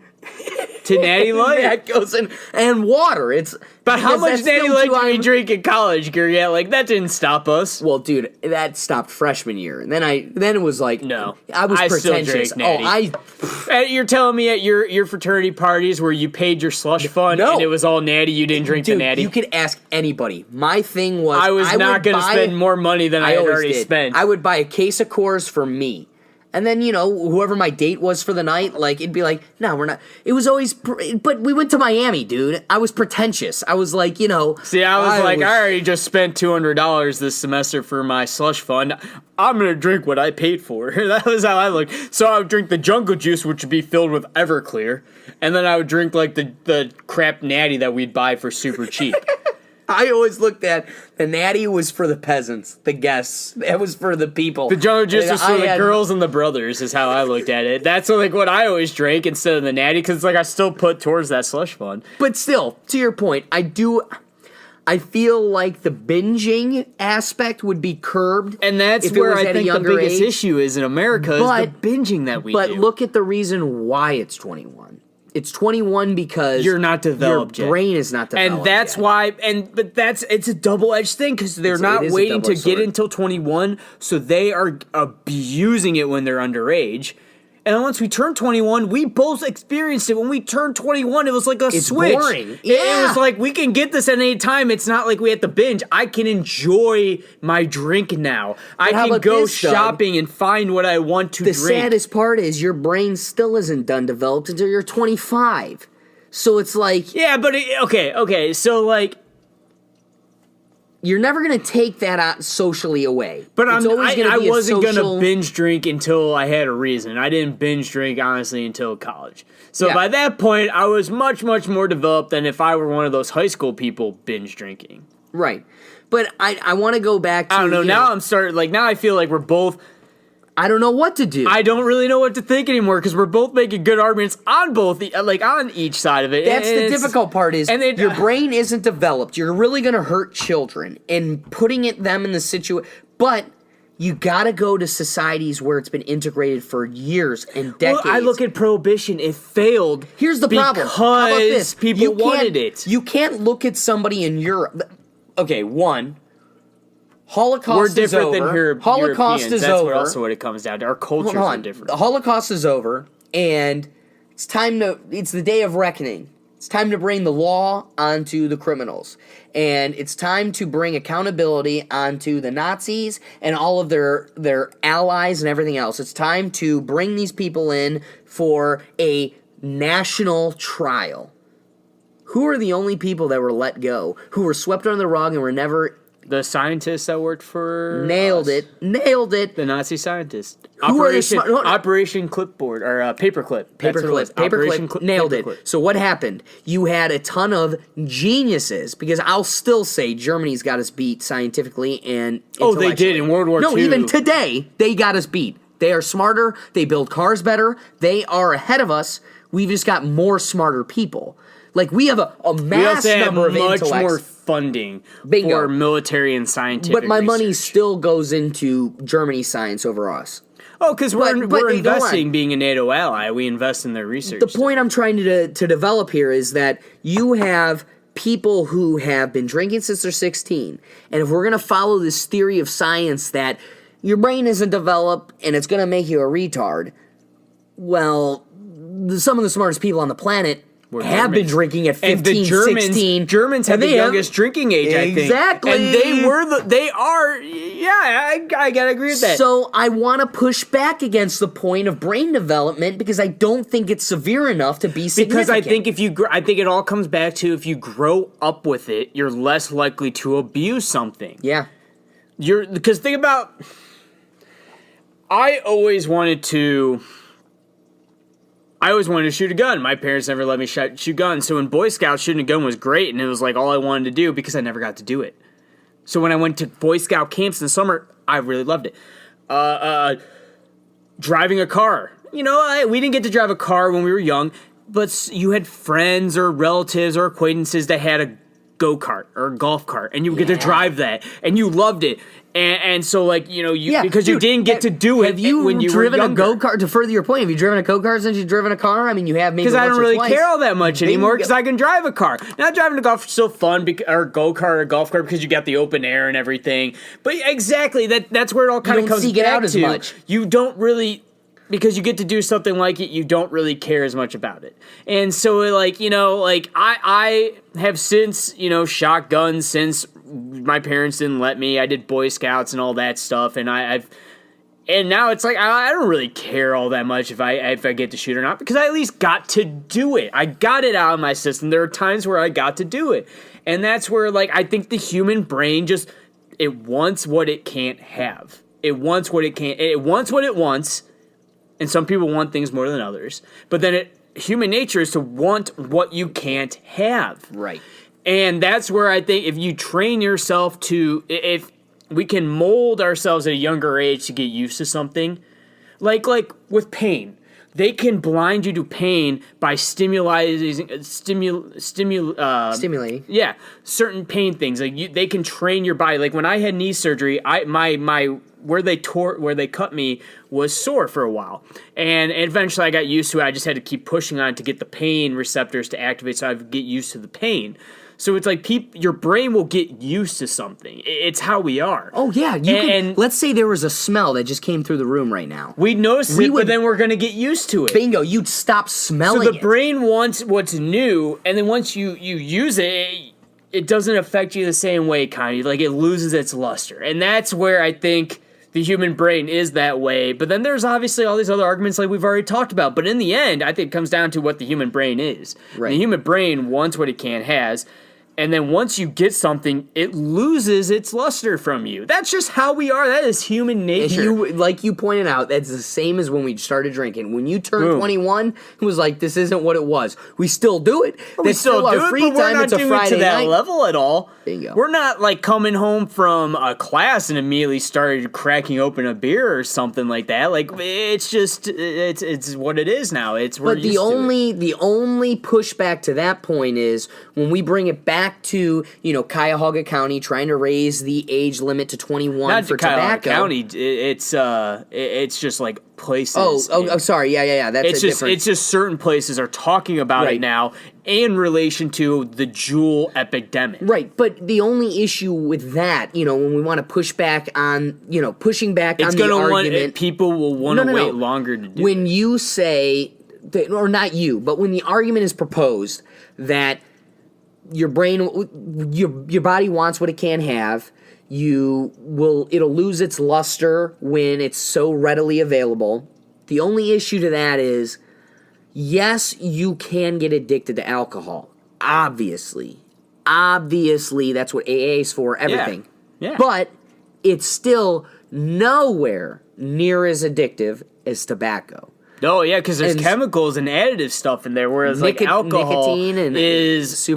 S2: to Natty Light.
S1: That goes in, and water.
S2: But how
S1: because
S2: much
S1: that's
S2: Natty
S1: still
S2: Light
S1: too
S2: did we
S1: high-
S2: drink in college, Gary? Yeah, like that didn't stop us.
S1: Well, dude, that stopped freshman year, and then it was like
S2: No.
S1: I was
S2: I still
S1: pretentious.
S2: drank Natty. You're telling me at your fraternity parties where you paid your slush fund
S1: No.
S2: and it was all Natty, you didn't drink
S1: Dude,
S2: the Natty?
S1: you could ask anybody. My thing was
S2: I was not
S1: would
S2: going to
S1: buy-
S2: spend more money than I had
S1: always
S2: already
S1: did.
S2: spent.
S1: I would buy a case of Coors for me. And then, whoever my date was for the night, like, it'd be like, no, we're not. It was always, but we went to Miami, dude. I was pretentious. I was like,
S2: See, I was like, I already just spent $200 this semester for my slush fund. I'm going to drink what I paid for. That was how I looked. So I would drink the Jungle Juice, which would be filled with Everclear. And then I would drink, like, the crap Natty that we'd buy for super cheap.
S1: I always looked at the Natty was for the peasants, the guests. That was for the people.
S2: The Jungle Juice
S1: And
S2: was for
S1: I
S2: the
S1: had-
S2: girls and the brothers, is how I looked at it. That's like what I always drank instead of the Natty, because like I still put towards that slush fund.
S1: But still, to your point, I feel like the binging aspect would be curbed.
S2: And that's
S1: if it
S2: where
S1: was
S2: I
S1: at a
S2: think the
S1: younger
S2: biggest
S1: age.
S2: issue is in America, is
S1: But-
S2: the binging that we
S1: But
S2: do.
S1: look at the reason why it's 21. It's 21 because
S2: You're not developed
S1: your
S2: yet.
S1: brain is not developed.
S2: And that's
S1: yet.
S2: why, it's a double-edged thing, because they're not
S1: it is a
S2: waiting to
S1: double-edged
S2: get
S1: sword.
S2: until 21, so they are abusing it when they're underage. And then once we turn 21, we both experienced it. When we turned 21, it was like a
S1: It's
S2: switch.
S1: boring.
S2: It
S1: Yeah.
S2: was like, we can get this at any time. It's not like we have to binge. I can enjoy my drink now. I
S1: how
S2: can
S1: about
S2: go
S1: this, Doug?
S2: shopping and find what I want to
S1: The
S2: drink.
S1: saddest part is your brain still isn't done developed until you're 25. So it's like
S2: Yeah, but okay. So like,
S1: you're never gonna take that out socially away.
S2: but
S1: It's always gonna
S2: I
S1: be a
S2: wasn't
S1: social-
S2: gonna binge drink until I had a reason. I didn't binge drink honestly until college. So
S1: Yeah.
S2: by that point, I was much more developed than if I were one of those high school people binge drinking.
S1: Right. But I want to go back to
S2: I don't know. Now I'm starting. Like now, I feel like we're both.
S1: I don't know what to do.
S2: I don't really know what to think anymore because we're both making good arguments on on each side of it.
S1: That's
S2: And
S1: the
S2: it's-
S1: difficult part is
S2: and it-
S1: your brain isn't developed. You're really going to hurt children and putting them in the situation. But you got to go to societies where it's been integrated for years and decades.
S2: Well, I look at prohibition. It failed.
S1: Here's the problem.
S2: Because
S1: How about this?
S2: people
S1: You can't-
S2: wanted it.
S1: You can't look at somebody in Europe. Okay, one, Holocaust
S2: We're
S1: is
S2: different
S1: over.
S2: than
S1: Holocaust
S2: Europeans.
S1: is
S2: That's
S1: over.
S2: what also what it comes down to. Our cultures
S1: Hold
S2: are
S1: on.
S2: different.
S1: The Holocaust is over, and it's the day of reckoning. It's time to bring the law onto the criminals. And it's time to bring accountability onto the Nazis and all of their allies and everything else. It's time to bring these people in for a national trial. Who are the only people that were let go, who were swept under the rug and were never...
S2: The scientists that worked for
S1: Nailed
S2: us.
S1: it.
S2: The Nazi scientists.
S1: Who are the
S2: Operation Clipboard or Paperclip. That's what it was. Operation
S1: Paperclip, nailed
S2: Paperclip.
S1: it. So what happened? You had a ton of geniuses, because I'll still say Germany's got us beat scientifically and
S2: Oh, they did
S1: intellectually.
S2: in World War
S1: No,
S2: II.
S1: even today, they got us beat. They are smarter. They build cars better. They are ahead of us. We've just got more smarter people. Like, we have a mass number of intellects.
S2: Much more funding
S1: Bingo.
S2: for military and scientific
S1: But my
S2: research.
S1: money still goes into Germany's science over us.
S2: Oh, because we're
S1: But
S2: investing, being a NATO ally. We invest in their research.
S1: The point I'm trying to develop here is that you have people who have been drinking since they're 16. And if we're going to follow this theory of science that your brain isn't developed and it's going to make you a retard, well, some of the smartest people on the planet have been drinking at 15,
S2: and the Germans,
S1: 16.
S2: Germans have the youngest drinking age, I think.
S1: Exactly.
S2: And they are, I gotta agree with that.
S1: So I want to push back against the point of brain development because I don't think it's severe enough to be significant.
S2: Because I think it all comes back to if you grow up with it, you're less likely to abuse something.
S1: Yeah.
S2: Because think about, I always wanted to shoot a gun. My parents never let me shoot guns. So in Boy Scouts, shooting a gun was great, and it was like all I wanted to do because I never got to do it. So when I went to Boy Scout camps in the summer, I really loved it. Driving a car. We didn't get to drive a car when we were young, but you had friends or relatives or acquaintances that had a go-kart or a golf cart, and you would get to drive that, and you loved it. And so, like, because you didn't get to do it when you were
S1: driven
S2: younger.
S1: a go-kart? To further your point, have you driven a go-kart since you've driven a car? I mean, you have maybe
S2: because I don't really
S1: twice.
S2: care all that much anymore because I can drive a car. Not driving a golf is still fun, or go-kart or golf cart because you got the open air and everything. But exactly, that's where it all kind of comes
S1: seek it
S2: back
S1: out as
S2: to.
S1: much.
S2: You don't really, because you get to do something like it, you don't really care as much about it. And so, like, I have since, shot guns since my parents didn't let me. I did Boy Scouts and all that stuff, and and now it's like I don't really care all that much if I get to shoot or not because I at least got to do it. I got it out of my system. There are times where I got to do it, and that's where, like, I think the human brain it wants what it can't have. It wants what it can't. It wants what it wants, and some people want things more than others. But then human nature is to want what you can't have.
S1: Right.
S2: And that's where I think if you train yourself if we can mold ourselves at a younger age to get used to something, like with pain, they can blind you to pain by stimulating. Yeah, certain pain things. Like they can train your body. Like when I had knee surgery, my where they cut me was sore for a while, and eventually I got used to it. I just had to keep pushing on it to get the pain receptors to activate, so I would get used to the pain. So it's like your brain will get used to something. It's how we are.
S1: Oh yeah, let's say there was a smell that just came through the room right now.
S2: We'd notice but then we're gonna get used to it.
S1: Bingo, you'd stop smelling.
S2: So the brain wants what's new, and then once you use it, it doesn't affect you the same way. Kind of like it loses its luster, and that's where I think the human brain is that way. But then there's obviously all these other arguments like we've already talked about. But in the end, I think it comes down to what the human brain is. Right. The human brain wants what it can't has. And then once you get something, it loses its luster from you. That's just how we are. That is human nature.
S1: Like you pointed out, that's the same as when we started drinking. When you turned 21, it was like, this isn't what it was. We still do it.
S2: We still do it, but we're not doing it to that level at all.
S1: Bingo.
S2: We're not like coming home from a class and immediately started cracking open a beer or something like that. Like it's just it's what it is now.
S1: But the only pushback to that point is when we bring it back to Cuyahoga County trying to raise the age limit to 21
S2: not
S1: for
S2: Cuyahoga
S1: tobacco.
S2: County. It's just like places.
S1: Oh, sorry. Yeah. That's different.
S2: It's just certain places are talking about it now in relation to the Juul epidemic.
S1: Right, but the only issue with that, when we want to push back on, pushing back on the argument,
S2: people will want to wait longer to do.
S1: When you say, or not you, but when the argument is proposed that your body wants what it can't have. It'll lose its luster when it's so readily available. The only issue to that is, yes, you can get addicted to alcohol. Obviously, that's what AA is for, everything.
S2: Yeah.
S1: But it's still nowhere near as addictive as tobacco.
S2: Oh yeah, because there's chemicals and additive stuff in there, whereas like alcohol is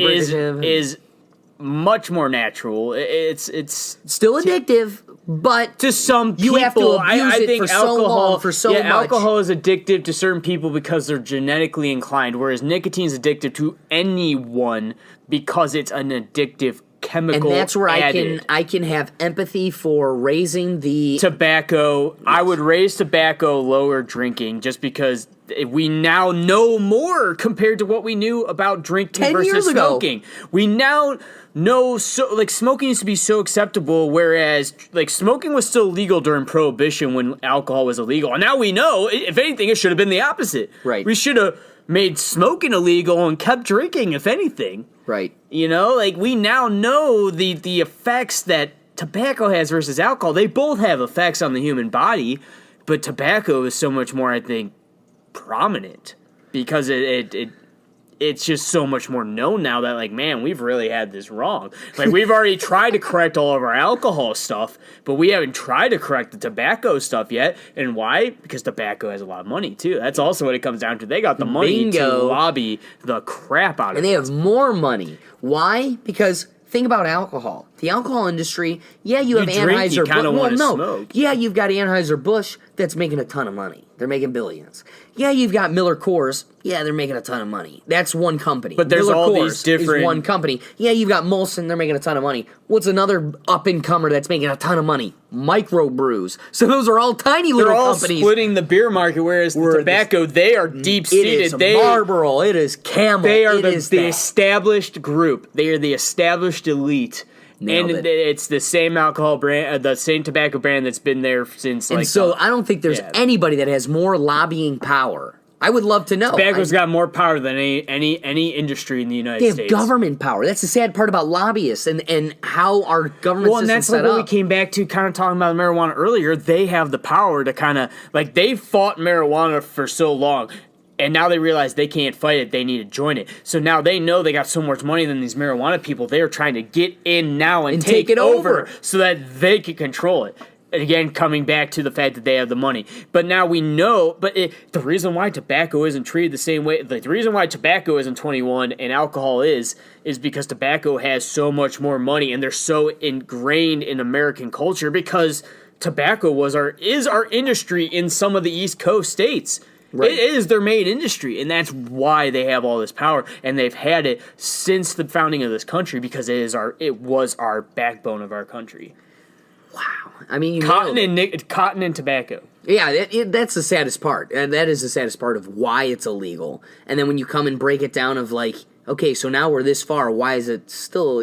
S2: much more natural. It's
S1: still addictive, But
S2: to some people,
S1: you have to abuse
S2: I
S1: it
S2: think
S1: for so long, for so much.
S2: Alcohol is addictive to certain people because they're genetically inclined, whereas nicotine is addictive to anyone because it's an addictive chemical.
S1: And that's where
S2: added.
S1: I can have empathy for raising the
S2: Tobacco. I would raise tobacco, lower drinking, just because we now know more compared to what we knew about drinking
S1: 10
S2: versus
S1: years ago.
S2: smoking. We now know, so like, smoking used to be so acceptable, whereas like smoking was still legal during Prohibition when alcohol was illegal. And now we know, if anything, it should have been the opposite.
S1: Right.
S2: We should have made smoking illegal and kept drinking, if anything.
S1: right.
S2: You know, like, we now know the effects that tobacco has versus alcohol. They both have effects on the human body, but tobacco is so much more, I think, prominent because it's just so much more known now that, like, man, we've really had this wrong. Like, we've already tried to correct all of our alcohol stuff, but we haven't tried to correct the tobacco stuff yet. And why? Because tobacco has a lot of money, too. That's also what it comes down to. They got the money to
S1: Bingo.
S2: lobby the crap out of
S1: And
S2: it.
S1: they have more money. Why? Because think about alcohol. The alcohol industry, yeah, you have
S2: drink, you
S1: Anheuser-Busch.
S2: kinda
S1: Well,
S2: wanna
S1: no.
S2: smoke.
S1: Yeah, you've got Anheuser-Busch that's making a ton of money. They're making billions. Yeah, you've got Miller Coors. Yeah, they're making a ton of money. That's one company.
S2: But there's
S1: Miller
S2: all
S1: Coors
S2: these different-
S1: is one company. Yeah, you've got Molson. They're making a ton of money. What's another up-and-comer that's making a ton of money? Microbrews. So those are all tiny little
S2: They're all
S1: companies.
S2: splitting the beer market, whereas the tobacco, they are
S1: It
S2: deep-seated.
S1: is Marlboro. It is Camel.
S2: They are
S1: it is
S2: the
S1: that.
S2: established group. They are the established elite.
S1: Nailed
S2: and
S1: it.
S2: it's the same alcohol brand, the same tobacco brand that's been there since.
S1: And
S2: like,
S1: so I don't think there's
S2: yeah.
S1: anybody that has more lobbying power. I would love to know.
S2: tobacco's got more power than any industry in the United
S1: They have
S2: States.
S1: government power. That's the sad part about lobbyists and how our government
S2: Well, and
S1: system's
S2: that's like
S1: set
S2: what we
S1: up.
S2: came back to, kind of talking about marijuana earlier. They have the power to kind of, like, they fought marijuana for so long, and now they realize they can't fight it. They need to join it. So now they know they got so much money than these marijuana people. They are trying to get in now and take
S1: it over.
S2: so that they can control it. And again, coming back to the fact that they have the money. But now we know, the reason why tobacco isn't treated the same way, like the reason why tobacco isn't 21 and alcohol is because tobacco has so much more money and they're so ingrained in American culture because tobacco is our industry in some of the East Coast states.
S1: Right.
S2: It is their main industry, and that's why they have all this power, and they've had it since the founding of this country because it was our backbone of our country.
S1: Wow. I mean,
S2: Cotton and tobacco.
S1: Yeah, that's the saddest part. And that is the saddest part of why it's illegal. And then when you come and break it down of like, okay, so now we're this far. Why is it still,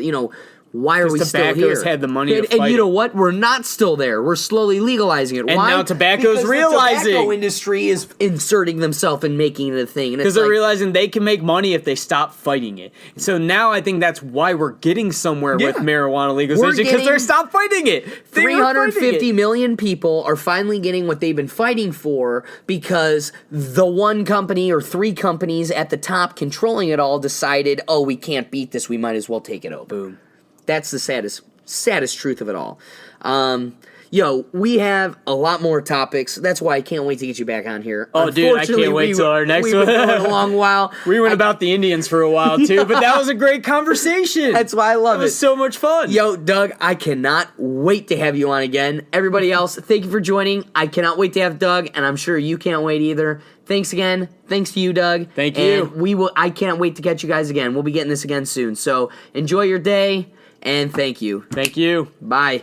S1: why are we still here?
S2: tobacco's had the money to
S1: and
S2: fight
S1: you know
S2: it.
S1: what? We're not still there. We're slowly legalizing it.
S2: And
S1: Why?
S2: now tobacco's
S1: because
S2: realizing.
S1: the tobacco industry is inserting themselves and making it a thing.
S2: Because they're realizing they can make money if they stop fighting it. So now I think that's why we're getting somewhere with marijuana legalization, because they're stop fighting it. They were fighting
S1: 350
S2: it.
S1: million people are finally getting what they've been fighting for because the one company or three companies at the top controlling it all decided, oh, we can't beat this, we might as well take it over.
S2: Boom.
S1: That's the saddest truth of it all. We have a lot more topics. That's why I can't wait to get you back on here.
S2: Oh, dude, I can't wait till our next
S1: we've
S2: one.
S1: Been going a long while.
S2: We went about the Indians for a while, too, but that was a great conversation.
S1: That's why I love
S2: it. It was so much fun.
S1: Yo, Doug, I cannot wait to have you on again. Everybody else, thank you for joining. I cannot wait to have Doug, and I'm sure you can't wait either. Thanks again. Thanks to you, Doug.
S2: Thank you.
S1: And I can't wait to catch you guys again. We'll be getting this again soon. So enjoy your day, and thank you.
S2: Thank you.
S1: Bye.